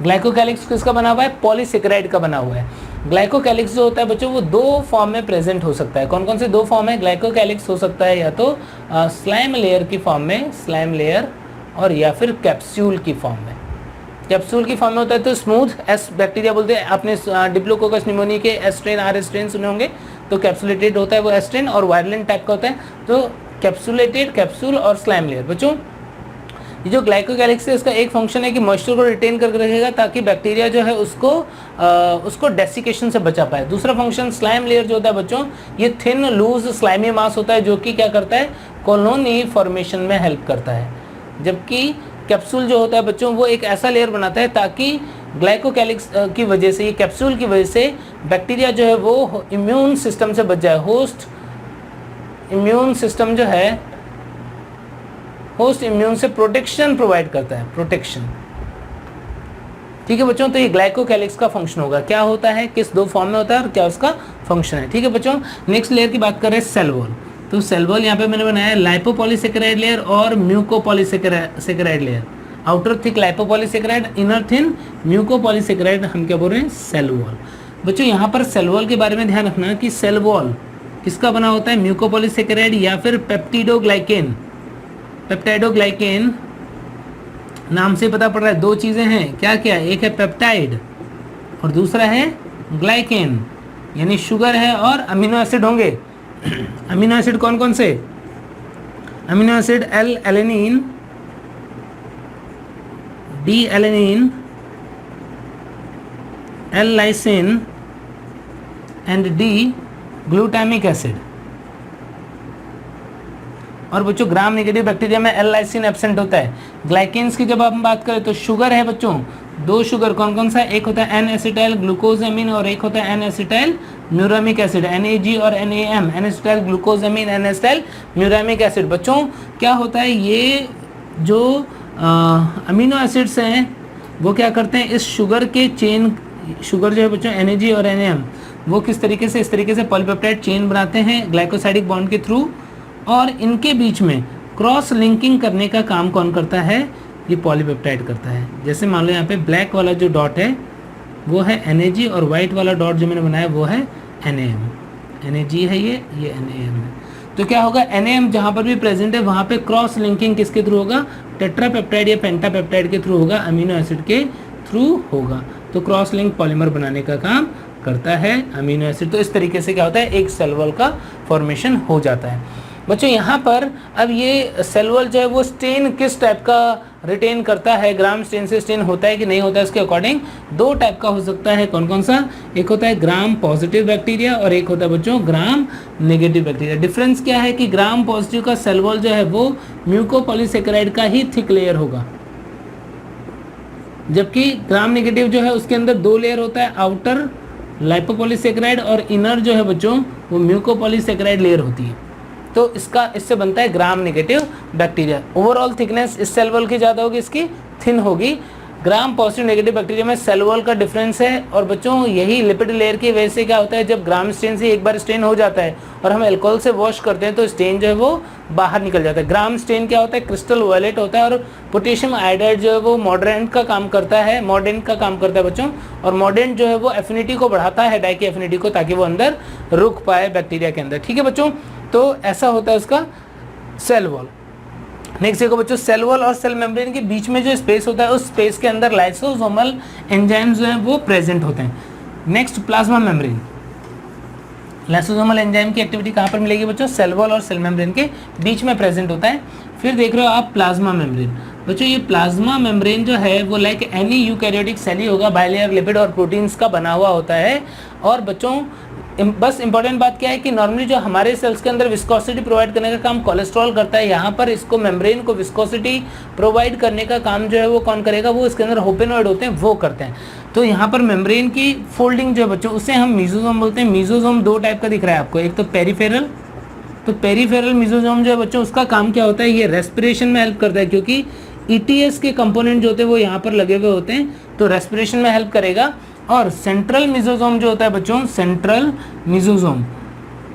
ग्लाइकोकैलिक्स किसका बना हुआ है, पॉलीसेकेराइड का बना हुआ है। ग्लाइकोकैलिक्स जो होता है बच्चों वो दो फॉर्म में प्रेजेंट हो सकता है। कौन कौन से दो फॉर्म है, ग्लाइकोकैलिक्स हो सकता है या तो स्लाइम लेयर की फॉर्म में, स्लाइम लेयर, और या फिर कैप्सूल की फॉर्म में। कैप्सूल की फॉर्म में होता है तो स्मूथ एस बैक्टीरिया बोलते हैं। आपने डिप्लोकोकस निमोनिया के एस स्ट्रेन आर स्ट्रेन सुने होंगे, तो कैप्सुलेटेड होता है वो एस स्ट्रेन, और वायरलेंट टाइप का होता है। तो कैप्सुलेटेड, कैप्सूल और स्लाइम लेयर। बच्चों ये जो ग्लाइकोकैलिक्स है इसका एक फंक्शन है कि मॉइस्चर को रिटेन करके रखेगा ताकि बैक्टीरिया जो है उसको डेसिकेशन से बचा पाए। दूसरा फंक्शन स्लाइम लेयर जो होता है बच्चों, ये थिन लूज स्लाइमी मास होता है जो कि क्या करता है, कॉलोनी फॉर्मेशन में हेल्प करता है। जबकि कैप्सूल जो होता है बच्चों वो एक ऐसा लेयर बनाता है ताकि ग्लाइकोकैलिक्स की वजह से, ये कैप्सूल की वजह से बैक्टीरिया जो है वो इम्यून सिस्टम से बच जाए। होस्ट इम्यून सिस्टम जो है, होस्ट इम्यून से प्रोटेक्शन प्रोवाइड करता है, प्रोटेक्शन। ठीक है बच्चों, तो ये ग्लाइकोकैलिक्स का फंक्शन होगा। क्या होता है, किस दो फॉर्म में होता है और क्या उसका फंक्शन है। ठीक है बच्चों, नेक्स्ट लेयर की बात कर रहे हैं सेल वॉल। तो सेल वॉल यहाँ पे मैंने बनाया है लाइपोपॉलीसेकेराइड लेयर और mucopolysaccharide layer. Outer thick lipopolysaccharide, inner thin mucopolysaccharide, हम क्या बोल रहे हैं, सेल वॉल। बच्चों यहाँ पर सेल वॉल के बारे में ध्यान रखना कि सेल वॉल किसका बना होता है, म्यूकोपॉलीसेकेराइड या फिर पेप्टिडोग्लाइकेन। पेप्टाइडोग्लाइकेन नाम से पता पड़ रहा है, दो चीज़ें हैं, क्या क्या, एक है पेप्टाइड और दूसरा है ग्लाइकेन, यानी शुगर है और अमीनो एसिड होंगे। अमीनो एसिड कौन कौन से, amino acid L alanine, D alanine, L lysine and D glutamic acid. और बच्चों ग्राम नेगेटिव बैक्टीरिया में एल लाइसिन एब्सेंट होता है। ग्लाइकेन्स की जब हम बात करें तो शुगर है बच्चों, दो शुगर कौन कौन सा, एक होता है एन एसिटाइल ग्लूकोजामिन और एक होता है N acetyl muramic acid, NAG और NAM, N acetyl glucosamine, N acetyl muramic acid. बच्चों क्या होता है, ये जो अमीनो एसिड्स हैं वो क्या करते हैं, इस शुगर के चेन, शुगर जो है बच्चों NAG और NAM, वो किस तरीके से, इस तरीके से पॉलीपेप्टाइड चेन बनाते हैं ग्लाइकोसाइडिक बॉन्ड के थ्रू, और इनके बीच में क्रॉस लिंकिंग करने का काम कौन करता है, ये पॉलीपेप्टाइड करता है। जैसे मान लो यहाँ पे ब्लैक वाला जो डॉट है वो है NAG और वाइट वाला डॉट जो मैंने बनाया वो है NAM। NAG है ये NAM है। तो क्या होगा, NAM जहाँ पर भी प्रेजेंट है वहाँ पे क्रॉस लिंकिंग किसके थ्रू होगा, टेट्रापेप्टाइड या पेंटापेप्टाइड के थ्रू होगा, अमीनो एसिड के थ्रू होगा। तो क्रॉस लिंक पॉलीमर बनाने का काम करता है अमीनो एसिड। तो इस तरीके से क्या होता है, एक सेल वॉल का फॉर्मेशन हो जाता है। बच्चों यहाँ पर अब ये सेल वॉल जो है वो स्टेन किस टाइप का रिटेन करता है, ग्राम स्टेन से स्टेन होता है कि नहीं होता है, इसके अकॉर्डिंग दो टाइप का हो सकता है। कौन कौन सा, एक होता है ग्राम पॉजिटिव बैक्टीरिया और एक होता है बच्चों ग्राम नेगेटिव बैक्टीरिया। डिफरेंस क्या है कि ग्राम पॉजिटिव का सेल वॉल जो है वो म्यूकोपॉलीसेकेराइड का ही थिक लेयर होगा, जबकि ग्राम नेगेटिव जो है उसके अंदर दो लेयर होता है, आउटर लाइपोपॉलीसेकेराइड और इनर जो है बच्चों वो म्यूकोपॉलीसेकेराइड लेयर होती है। तो इससे बनता है gram negative bacteria. Overall thickness इस सेल वॉल की ज़्यादा होगी, इसकी थिन होगी। ग्राम पॉजिटिव नेगेटिव बैक्टीरिया में सेल वॉल का डिफरेंस है। और बच्चों यही लिपिड लेयर की वजह से क्या होता है, जब ग्राम स्टेन से एक बार स्टेन हो जाता है और हम अल्कोहल से वॉश करते हैं तो स्टेन जो है वो बाहर निकल जाता है। ग्राम स्टेन क्या होता है, क्रिस्टल वायलेट होता है और पोटेशियम आयोडाइड जो है वो मॉडरेंट का काम करता है, मॉडरेंट का काम करता है बच्चों। और मॉडरेंट जो है वो एफिनिटी को बढ़ाता है, डाई की एफिनिटी को, ताकि वो अंदर रुक पाए बैक्टीरिया के अंदर। ठीक है बच्चों, तो ऐसा होता है उसका सेल वॉल। नेक्स्ट देखो बच्चों, सेल वॉल और सेल मेम्ब्रेन के बीच में जो स्पेस होता है उस स्पेस के अंदर लाइसोसोमल एंजाइम्स जो हैं वो प्रेजेंट होते हैं। Next plasma membrane. Lysosomal enzyme की एक्टिविटी कहाँ पर मिलेगी बच्चों, सेल वॉल और सेल मेम्ब्रेन के बीच में प्रेजेंट होता है। फिर देख रहे हो आप प्लाज्मा मेम्ब्रेन। बच्चों ये प्लाज्मा मेम्ब्रेन जो है वो लाइक एनी यूकैरियोटिक सेल ही होगा, बाइलेयर लिपिड और प्रोटीन्स का बना हुआ होता है। और बच्चों बस इंपॉर्टेंट बात क्या है कि नॉर्मली जो हमारे सेल्स के अंदर विस्कोसिटी प्रोवाइड करने का काम कोलेस्ट्रॉल करता है, यहाँ पर इसको मेम्ब्रेन को विस्कोसिटी प्रोवाइड करने का काम जो है वो कौन करेगा, वो इसके अंदर होपेनॉइड होते हैं वो करते हैं। तो यहाँ पर मेम्ब्रेन की फोल्डिंग जो है बच्चों उसे हम मीजोसोम बोलते हैं। मीजोसोम दो टाइप का दिख रहा है आपको, एक तो पेरिफेरल, तो पेरिफेरल मेसोसोम जो है बच्चों, उसका काम क्या होता है, ये रेस्पिरेशन में हेल्प करता है, क्योंकि ईटीएस के कंपोनेंट जो होते हैं वो यहाँ पर लगे हुए होते हैं, तो रेस्पिरेशन में हेल्प करेगा। और सेंट्रल मेसोसोम जो होता है बच्चों, सेंट्रल मेसोसोम,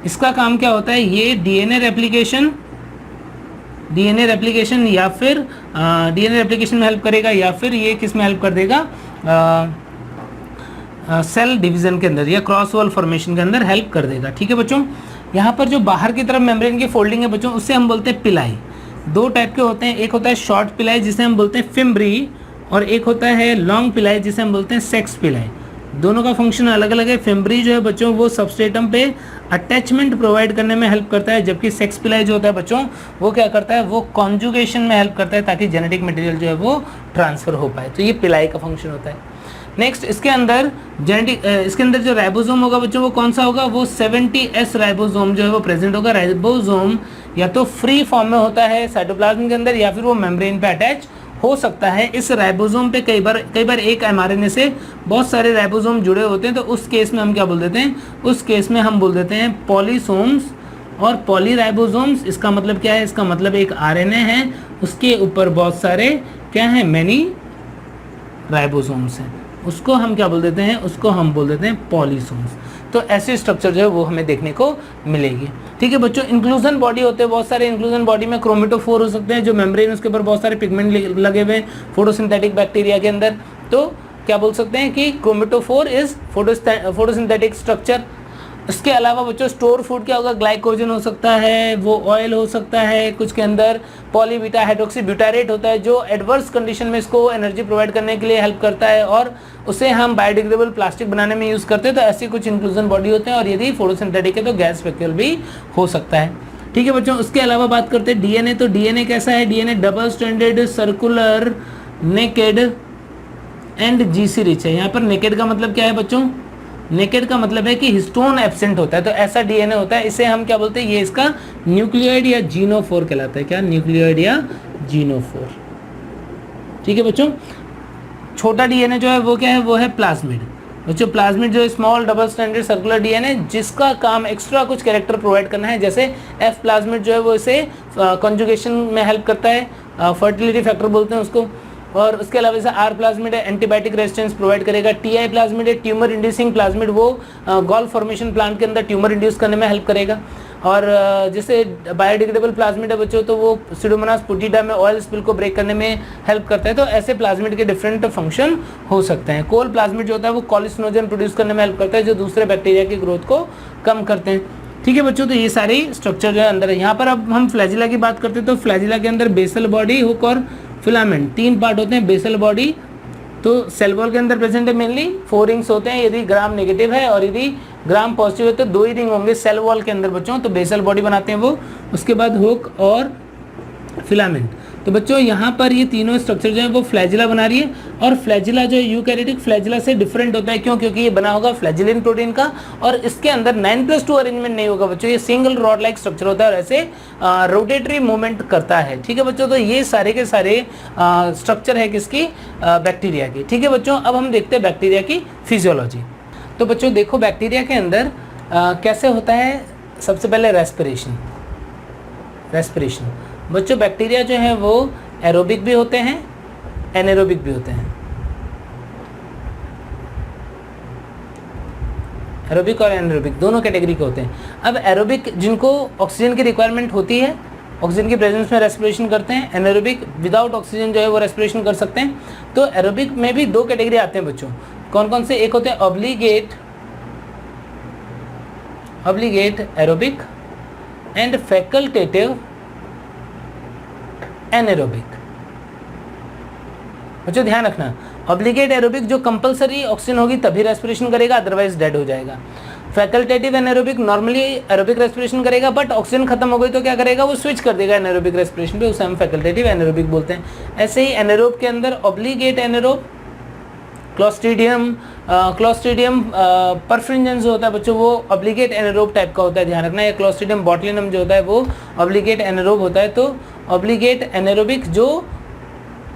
इसका काम क्या होता है, ये डीएनए रेप्लिकेशन या फिर डीएनए रेप्लिकेशन में हेल्प करेगा, या फिर ये किस में हेल्प कर देगा, सेल डिवीजन के अंदर या क्रॉस वॉल फॉर्मेशन के अंदर हेल्प कर देगा। ठीक है बच्चों, यहाँ पर जो बाहर की तरफ मेम्ब्रेन की फोल्डिंग है बच्चों, उससे हम बोलते हैं पिलाई। दो टाइप के होते हैं, एक होता है शॉर्ट पिलाई जिसे हम बोलते हैं फिम्ब्री, और एक होता है लॉन्ग पिलाई जिसे हम बोलते हैं सेक्स पिलाई। दोनों का फंक्शन अलग अलग है। फिम्ब्री जो है बच्चों वो सबस्ट्रेटम पे अटैचमेंट प्रोवाइड करने में हेल्प करता है, जबकि सेक्स पिलाई जो होता है बच्चों वो क्या करता है, वो कॉन्जुगेशन में हेल्प करता है ताकि जेनेटिक मटेरियल जो है वो ट्रांसफर हो पाए। तो ये पिलाई का फंक्शन होता है। नेक्स्ट इसके अंदर इसके अंदर जो राइबोसोम होगा बच्चों वो कौन सा होगा, वो 70S राइबोसोम जो है वो प्रेजेंट होगा। राइबोसोम या तो फ्री फॉर्म में होता है साइटोप्लाज्म के अंदर, या फिर वो मेम्ब्रेन पे अटैच हो सकता है। इस राइबोसोम पे कई बार एक एमआरएनए से बहुत सारे राइबोसोम जुड़े होते हैं, तो उस केस में हम क्या बोल देते हैं, उस केस में हम बोल देते हैं पॉलीसोम्स और पॉलीराइबोसोम्स। इसका मतलब क्या है, इसका मतलब एक आरएनए है, उसके ऊपर बहुत सारे क्या हैं, मैनी राइबोसोम्स हैं, उसको हम क्या बोल देते हैं, उसको हम बोल देते हैं पॉलीसोम्स। तो ऐसे स्ट्रक्चर जो है वो हमें देखने को मिलेगी। ठीक है बच्चों, इंक्लूजन बॉडी होते हैं बहुत सारे। इंक्लूजन बॉडी में क्रोमेटोफोर हो सकते हैं, जो मेम्ब्रेन उसके ऊपर बहुत सारे पिगमेंट लगे हुए हैं फोटोसिंथेटिक बैक्टीरिया के अंदर। तो क्या बोल सकते हैं कि क्रोमेटोफोर इज फोटोसिंथेटिक स्ट्रक्चर। इसके अलावा बच्चों स्टोर फूड क्या होगा, ग्लाइकोजन हो सकता है, वो ऑयल हो सकता है, कुछ के अंदर पॉलीबीटा हाइड्रोक्सी ब्यूटारेट होता है जो एडवर्स कंडीशन में इसको एनर्जी प्रोवाइड करने के लिए हेल्प करता है, और उसे हम बायोडिग्रेडेबल प्लास्टिक बनाने में यूज़ करते हैं। तो ऐसी कुछ इंक्लूजन बॉडी होते हैं, और यदि फोटोसिंथेटिक है तो गैस वैक्यूल भी हो सकता है। ठीक है बच्चों, उसके अलावा बात करते हैं डीएनए। तो डीएनए कैसा है, DNA double stranded circular naked and GC rich है। यहाँ पर नेकेड का मतलब क्या है बच्चों, नेकेड का मतलब है कि हिस्टोन एब्सेंट होता है, तो ऐसा डीएनए होता है। इसे हम क्या बोलते हैं, ये इसका न्यूक्लियोइड या जीनोफोर कहलाता है। क्या, न्यूक्लियोइड या जीनोफोर। ठीक है बच्चों, छोटा डीएनए जो है वो क्या है, वो है प्लाज्मिड। बच्चों प्लाज्मिड जो small double stranded circular DNA जिसका काम एक्स्ट्रा कुछ कैरेक्टर प्रोवाइड करना है, जैसे एफ प्लाज्मिड जो है वो इसे कंजुगेशन में हेल्प करता है, फर्टिलिटी फैक्टर बोलते हैं उसको। और उसके अलावा जैसे आर प्लाज्मिड है एंटीबायोटिक रेजिस्टेंस प्रोवाइड करेगा। टीआई प्लाज्मिड है ट्यूमर इंड्यूसिंग प्लाज्मिड, वो गॉल फॉर्मेशन प्लांट के अंदर ट्यूमर इंड्यूस करने में हेल्प करेगा। और जैसे बायोडिग्रेडेबल प्लाज्मिड है बच्चों, तो वो सीडोमोनास पुटिडा में ऑयल स्पिल को ब्रेक करने में हेल्प करता है। तो ऐसे प्लाज्मिड के डिफरेंट फंक्शन हो सकते हैं। कोल प्लाज्मिड जो होता है वो कोलिसनोजन प्रोड्यूस करने में हेल्प करता है, जो दूसरे बैक्टीरिया की ग्रोथ को कम करते हैं। ठीक है बच्चों, तो ये सारी स्ट्रक्चर जो है अंदर है। यहाँ पर अब हम फ्लैजिला की बात करते हैं, तो फ्लैजिला के अंदर बेसल बॉडी, हुक और फिलामेंट, तीन पार्ट होते हैं। बेसल बॉडी तो सेल वॉल के अंदर प्रेजेंट है, मेनली 4 रिंग्स होते हैं यदि ग्राम नेगेटिव है, और यदि ग्राम पॉजिटिव है तो 2 ही रिंग होंगे सेल वॉल के अंदर बच्चों। तो बेसल बॉडी बनाते हैं वो। उसके बाद हुक और फिलामेंट। तो बच्चों यहाँ पर ये तीनों स्ट्रक्चर जो है वो फ्लैजिला बना रही है, और फ्लैजिला जो है यूकैरियोटिक फ्लैजिला से डिफरेंट होता है। क्यों? क्योंकि ये बना होगा फ्लैजिलिन प्रोटीन का, और इसके अंदर 9+2 अरेंजमेंट नहीं होगा बच्चों। ये सिंगल रॉड लाइक स्ट्रक्चर होता है और ऐसे रोटेटरी मूवमेंट करता है। ठीक है बच्चों, तो ये सारे के सारे स्ट्रक्चर है किसकी, बैक्टीरिया की। ठीक है बच्चों, अब हम देखते हैं बैक्टीरिया की फिजियोलॉजी। तो बच्चों देखो बैक्टीरिया के अंदर कैसे होता है। सबसे पहले रेस्पिरेशन। बच्चों बैक्टीरिया जो है वो एरोबिक भी होते हैं, एनेरोबिक भी होते हैं। एरोबिक और एनेरोबिक दोनों कैटेगरी के होते हैं। अब एरोबिक जिनको ऑक्सीजन की रिक्वायरमेंट होती है, ऑक्सीजन की प्रेजेंस में रेस्पिरेशन करते हैं। एनेरोबिक विदाउट ऑक्सीजन जो है वो रेस्पिरेशन कर सकते हैं। तो एरोबिक में भी 2 कैटेगरी आते हैं बच्चों। कौन कौन से? एक होते हैं obligate aerobic and facultative anaerobic. बच्चों ध्यान रखना, ऑब्लिगेट एरोबिक जो कंपलसरी ऑक्सीजन होगी तभी रेस्पिरेशन करेगा, अदरवाइज डेड हो जाएगा। Facultative anaerobic normally aerobic respiration करेगा, बट ऑक्सीजन खत्म हो गई तो क्या करेगा, वो स्विच कर देगा एनेरोबिक रेस्पिरेशन पे, उसे हम फैकल्टेटिव एनेरोबिक बोलते हैं। ऐसे ही एनेरोब के अंदर ऑब्लिगेट एनेरोब, क्लोस्ट्रीडियम परफ्रिंजेंस जो होता है बच्चों वो ऑब्लिगेट एनेरोब टाइप का होता है, ध्यान रखना। या क्लोस्ट्रीडियम बॉटुलिनम जो होता है वो ऑब्लिगेट एनेरोब होता है। तो ऑब्लिगेट एनेरोबिक जो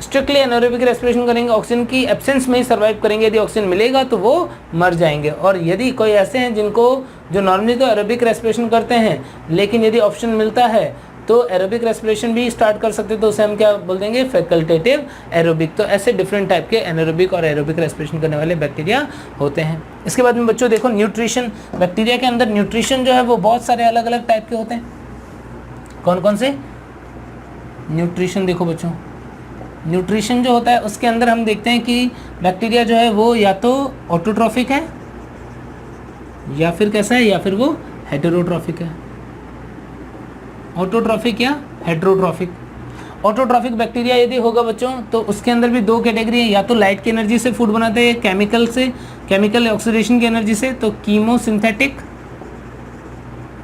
स्ट्रिक्टली एनारोबिक रेस्पिरेशन करेंगे, ऑक्सीजन की एब्सेंस में ही सर्वाइव करेंगे, यदि ऑक्सीजन मिलेगा तो वो मर जाएंगे। और यदि कोई ऐसे हैं जिनको जो नॉर्मली तो एरोबिक रेस्पिरेशन करते हैं, लेकिन यदि ऑप्शन मिलता है तो एरोबिक रेस्पिरेशन भी स्टार्ट कर सकते हैं, तो उसे हम क्या बोल देंगे, फैकल्टेटिव एरोबिक। तो ऐसे डिफरेंट टाइप के एनारोबिक और एरोबिक रेस्पिरेशन करने वाले बैक्टीरिया होते हैं। इसके बाद में बच्चों देखो न्यूट्रिशन, बैक्टीरिया के अंदर न्यूट्रिशन जो है वो बहुत सारे अलग अलग टाइप के होते हैं। कौन कौन से न्यूट्रिशन, देखो बच्चों न्यूट्रिशन जो होता है उसके अंदर हम देखते हैं कि बैक्टीरिया जो है वो या तो ऑटोट्रॉफिक है, या फिर कैसा है, या फिर वो हेटेरोट्रॉफिक है। ऑटोट्रॉफिक या हेटेरोट्रॉफिक। ऑटोट्रॉफिक बैक्टीरिया यदि होगा बच्चों तो उसके अंदर भी दो कैटेगरी है, या तो लाइट की एनर्जी से फूड बनाते हैं, केमिकल से, केमिकल ऑक्सीडेशन की एनर्जी से, तो कीमोसिंथेटिक,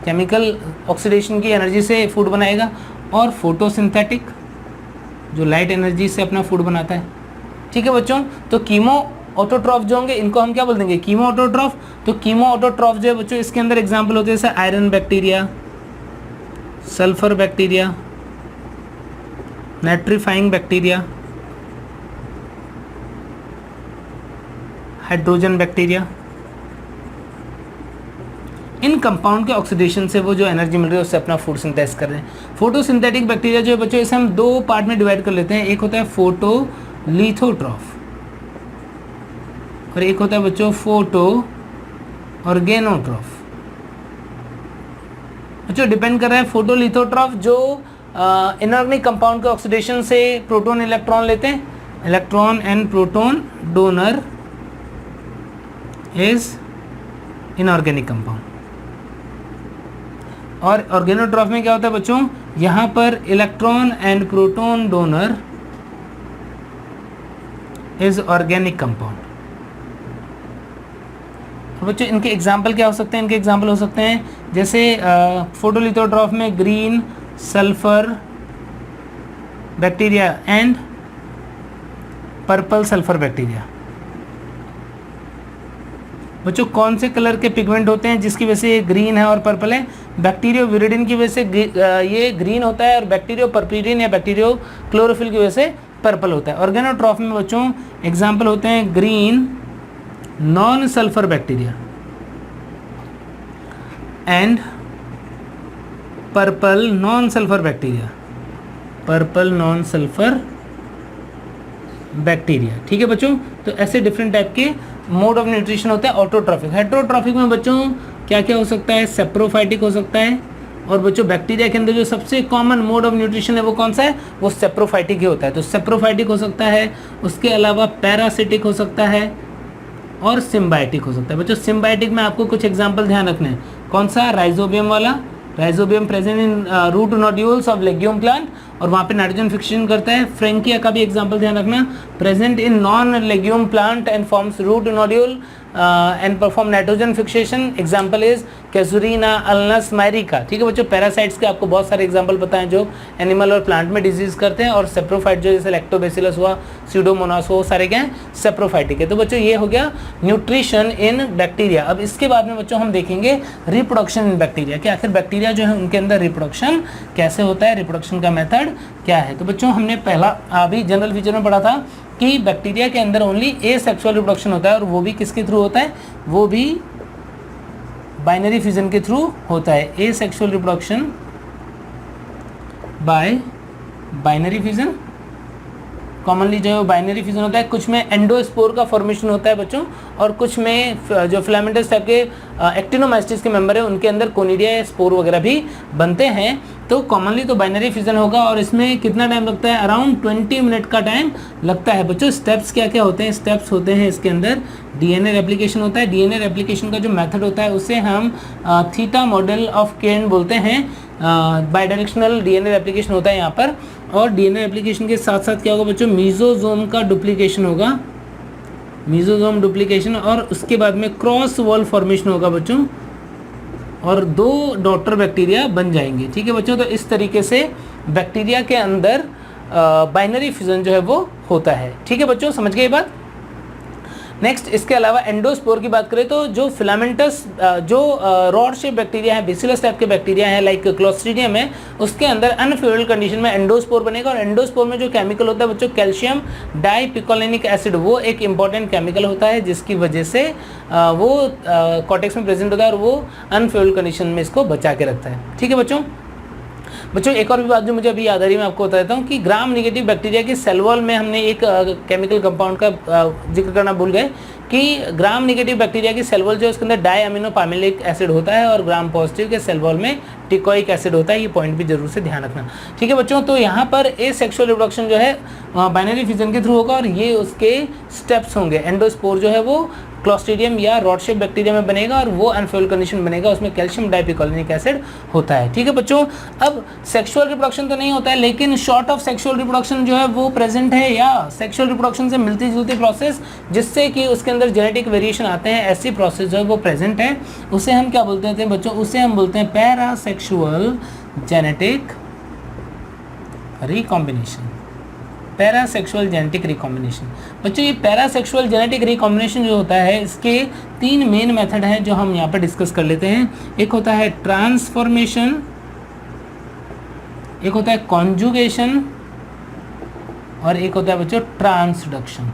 केमिकल ऑक्सीडेशन की एनर्जी से फूड बनाएगा, और फोटोसिंथेटिक जो लाइट एनर्जी से अपना फूड बनाता है। ठीक है बच्चों, तो कीमो ऑटोट्रॉफ जो होंगे इनको हम क्या बोल देंगे, कीमो ऑटोट्रॉफ। तो कीमो ऑटोट्रॉफ जो है बच्चों इसके अंदर एग्जाम्पल होते हैं जैसे iron bacteria, sulphur bacteria, nitrifying bacteria, hydrogen bacteria. इन कंपाउंड के ऑक्सीडेशन से वो जो एनर्जी मिल रही है उससे अपना फूड सिंथेसिस कर रहे हैं। फोटोसिंथेटिक बैक्टीरिया जो है बच्चों इसे हम दो पार्ट में डिवाइड कर लेते हैं, एक होता है फोटोलिथोट्रॉफ और एक होता है बच्चों फोटो ऑर्गेनोट्रॉफ। बच्चों डिपेंड कर रहा है, फोटोलिथोट्रॉफ जो इनऑर्गेनिक कंपाउंड के ऑक्सीडेशन से प्रोटॉन इलेक्ट्रॉन लेते हैं, electron and proton donor is inorganic compound. और ऑर्गेनोट्रॉफ में क्या होता है बच्चों, यहाँ पर electron and proton donor is organic compound. बच्चों इनके एग्जाम्पल क्या हो सकते हैं, इनके एग्जाम्पल हो सकते हैं जैसे फोटोलिथोट्रॉफ में green sulphur bacteria and purple sulphur bacteria. बच्चों कौन से कलर के पिगमेंट होते हैं जिसकी वजह से ये ग्रीन है और पर्पल है, बैक्टीरियो विरिडिन की वजह से ये ग्रीन होता है, और बैक्टीरियो परपीरिन या बैक्टीरियो क्लोरोफिल की वजह से पर्पल होता है। ऑर्गेनोट्रॉफ में बच्चों एग्जाम्पल होते हैं green non sulphur bacteria and purple non sulphur bacteria, purple non sulphur bacteria. ठीक है बच्चों, तो ऐसे डिफरेंट टाइप के मोड ऑफ न्यूट्रिशन होता है। ऑटोट्रॉफिक, हेटेरोट्रॉफिक में बच्चों क्या क्या हो सकता है, सेप्रोफाइटिक हो सकता है। और बच्चों बैक्टीरिया के अंदर जो सबसे कॉमन मोड ऑफ न्यूट्रिशन है वो कौन सा है, वो सेप्रोफाइटिक ही होता है। तो सेप्रोफाइटिक हो सकता है, उसके अलावा पैरासिटिक हो सकता है और सिम्बायोटिक हो सकता है। बच्चों सिम्बायोटिक में आपको कुछ एग्जाम्पल ध्यान रखने हैं, कौन सा, राइजोबियम वाला, rhizobium present in root nodules of legume plant और वहाँ पे नाइट्रोजन फिक्सेशन करता है। फ्रेंकिया का भी एग्जांपल ध्यान रखना, present in non legume plant and forms root nodule and perform nitrogen fixation, example is casuarina alnus myrica. ठीक है बच्चों, पैरासाइट्स के आपको बहुत सारे एग्जांपल पता हैं जो एनिमल और प्लांट में डिजीज करते हैं, और सेप्रोफाइट जो जैसे लैक्टोबैसिलस हुआ, स्यूडोमोनास हुआ, सारे क्या हैं, सेप्रोफाइटिक है। तो बच्चों ये हो गया न्यूट्रिशन इन बैक्टीरिया। अब इसके बाद में बच्चों हम देखेंगे रिप्रोडक्शन इन बैक्टीरिया, कि आखिर बैक्टीरिया जो है उनके अंदर रिप्रोडक्शन कैसे होता है, रिप्रोडक्शन का मेथड क्या है। तो बच्चों हमने पहला अभी जनरल फीचर में पढ़ा था कि बैक्टीरिया के अंदर ओनली एसेक्सुअल रिप्रोडक्शन होता है, और वो भी किसके थ्रू होता है, वो भी बाइनरी फ्यूजन के थ्रू होता है। Asexual reproduction by binary fusion, commonly जो है बाइनरी फ्यूजन होता है। कुछ में एंडोस्पोर का फॉर्मेशन होता है बच्चों, और कुछ में जो फिलामेंटस टाइप के एक्टिनोमाइस्टिस के मेंबर है उनके अंदर कोनिडिया स्पोर वगैरह भी बनते हैं। तो कॉमनली तो बाइनरी फ्यूजन होगा, और इसमें कितना टाइम लगता है, अराउंड 20 मिनट का टाइम लगता है। बच्चों स्टेप्स क्या क्या होते हैं, स्टेप्स होते हैं इसके अंदर, डीएनए रेप्लिकेशन होता है। डीएनए रेप्लिकेशन का जो मेथड होता है उसे हम थीटा मॉडल ऑफ केन बोलते हैं। बाइडायरेक्शनल डीएनए रेप्लिकेशन होता है यहाँ पर। और डीएनए रेप्लिकेशन के साथ साथ क्या होगा बच्चों, मीजोजोम का डुप्लीकेशन होगा, मीजोजोम डुप्लीकेशन, और उसके बाद में क्रॉस वॉल फॉर्मेशन होगा बच्चों, और 2 डॉटर बैक्टीरिया बन जाएंगे। ठीक है बच्चों, तो इस तरीके से बैक्टीरिया के अंदर बाइनरी फ्यूजन जो है वो होता है। ठीक है बच्चों, समझ गए ये बात। नेक्स्ट इसके अलावा एंडोस्पोर की बात करें तो जो फिलामेंटस जो रॉड शेप बैक्टीरिया है, बेसिलस टाइप के बैक्टीरिया है लाइक क्लोस्ट्रीडियम है, उसके अंदर अनफेवरेबल कंडीशन में एंडोस्पोर बनेगा। और एंडोस्पोर में जो केमिकल होता है बच्चों कैल्शियम डाइपिकोलिनिक एसिड, वो एक इंपॉर्टेंट केमिकल होता है जिसकी वजह से वो कॉर्टेक्स में प्रेजेंट होता है और वो अनफेवरेबल कंडीशन में इसको बचा के रखता है। ठीक है बच्चों। एक और भी बात जो मुझे अभी याद आ रही है मैं आपको बता देता हूँ कि ग्राम नेगेटिव बैक्टीरिया की सेल वॉल में हमने एक केमिकल कंपाउंड का जिक्र करना भूल गए कि ग्राम नेगेटिव बैक्टीरिया की सेल वॉल जो उसके अंदर डाई अमीनो पामिलिक एसिड होता है और ग्राम पॉजिटिव के सेल वॉल में टिकोइक एसिड होता है। ये पॉइंट भी जरूर से ध्यान रखना। ठीक है बच्चों, तो यहाँ पर ए सेक्सुअल रिप्रोडक्शन जो है बाइनरी फिजन के थ्रू होगा और ये उसके स्टेप्स होंगे। एंडोस्पोर जो है वो क्लोस्ट्रीडियम या रॉड शेप बैक्टीरिया में बनेगा और वो अनफेवरेबल कंडीशन बनेगा, उसमें कैल्शियम डाइपिकोलिनिक एसिड होता है। ठीक है बच्चों। अब सेक्सुअल रिप्रोडक्शन तो नहीं होता है लेकिन शॉर्ट ऑफ सेक्सुअल रिप्रोडक्शन जो है वो प्रेजेंट है या सेक्सुअल रिप्रोडक्शन से मिलती जुलती प्रोसेस जिससे कि उसके अंदर जेनेटिक वेरिएशन आते हैं, ऐसी प्रोसेस जो है वो प्रेजेंट है। उसे हम क्या बोलते हैं बच्चों? उसे हम बोलते हैं parasexual genetic recombination. Parasexual genetic recombination बच्चों, ये पैरासेक्सुअल जेनेटिक रिकॉम्बिनेशन जो होता है इसके 3 मेन मेथड हैं जो हम यहाँ पर डिस्कस कर लेते हैं। एक होता है ट्रांसफॉर्मेशन, एक होता है कॉन्जुगेशन और एक होता है बच्चों ट्रांसडक्शन।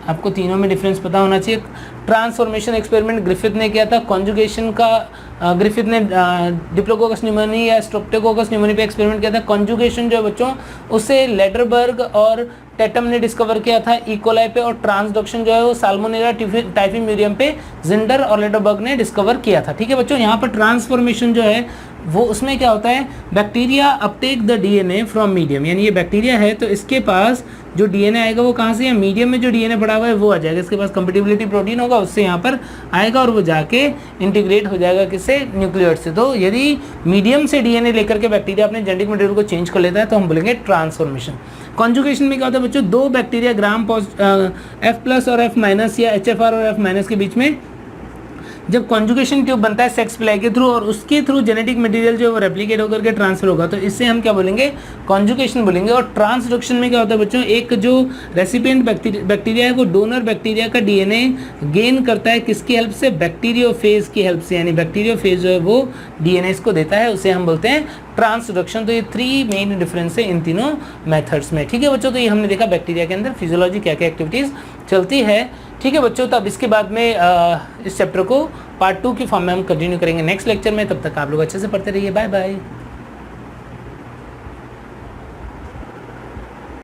आपको तीनों में डिफरेंस पता होना चाहिए। ट्रांसफॉर्मेशन एक्सपेरिमेंट ग्रिफिथ ने किया था, कॉन्जुगेशन का ग्रिफिथ ने डिप्लोकोकस न्यूमोनी या स्ट्रेप्टोकोकस न्यूमोनी पे एक्सपेरिमेंट किया था। कॉन्जुगेशन जो है बच्चों उसे लेडरबर्ग और टेटम ने डिस्कवर किया था इकोलाई पे, और ट्रांसडक्शन जो है वो साल्मोनेला टाइफीम्यूरियम पे जिंडर और लेडरबर्ग ने डिस्कवर किया था। ठीक है बच्चों। यहाँ पर ट्रांसफॉर्मेशन जो है वो उसमें क्या होता है, bacteria Uptake the DNA from medium, यानी ये बैक्टीरिया है तो इसके पास जो डीएनए आएगा वो कहाँ से, या मीडियम में जो डीएनए पड़ा हुआ है वो आ जाएगा, इसके पास कंपेटिबिलिटी प्रोटीन होगा उससे यहाँ पर आएगा और वो जाके इंटीग्रेट हो जाएगा किससे, न्यूक्लियोइड से। तो यदि मीडियम से डीएनए लेकर के बैक्टीरिया अपने जेनेटिक मटेरियल को चेंज कर लेता है तो हम बोलेंगे ट्रांसफॉर्मेशन। कॉन्जुगेशन में क्या होता है बच्चों, 2 बैक्टीरिया ग्राम F+ और F- या HFR और F- के बीच में जब कॉन्जुगेशन ट्यूब बनता है सेक्स प्लाई के थ्रू और उसके थ्रू जेनेटिक मटेरियल जो है वो रेप्लिकेट होकर के ट्रांसफर होगा, तो इससे हम क्या बोलेंगे, कॉन्जुगेशन बोलेंगे। और ट्रांसडक्शन में क्या होता है बच्चों, एक जो रेसिपिएंट बैक्टीरिया है वो डोनर बैक्टीरिया का डीएनए गेन करता है, किसकी हेल्प से, बैक्टीरियोफेज की हेल्प से, यानी बैक्टीरियोफेज जो है वो डीएनए इसको देता है, उसे हम बोलते हैं ट्रांसडक्शन। तो ये 3 मेन डिफरेंस है इन तीनों मेथड्स में। ठीक है बच्चों, तो ये हमने देखा बैक्टीरिया के अंदर फिजियोलॉजी क्या क्या एक्टिविटीज़ चलती है। ठीक है बच्चों, तो अब इसके बाद में इस चैप्टर को पार्ट 2 की फॉर्म में हम कंटिन्यू करेंगे नेक्स्ट लेक्चर में। तब तक आप लोग अच्छे से पढ़ते रहिए। Bye bye.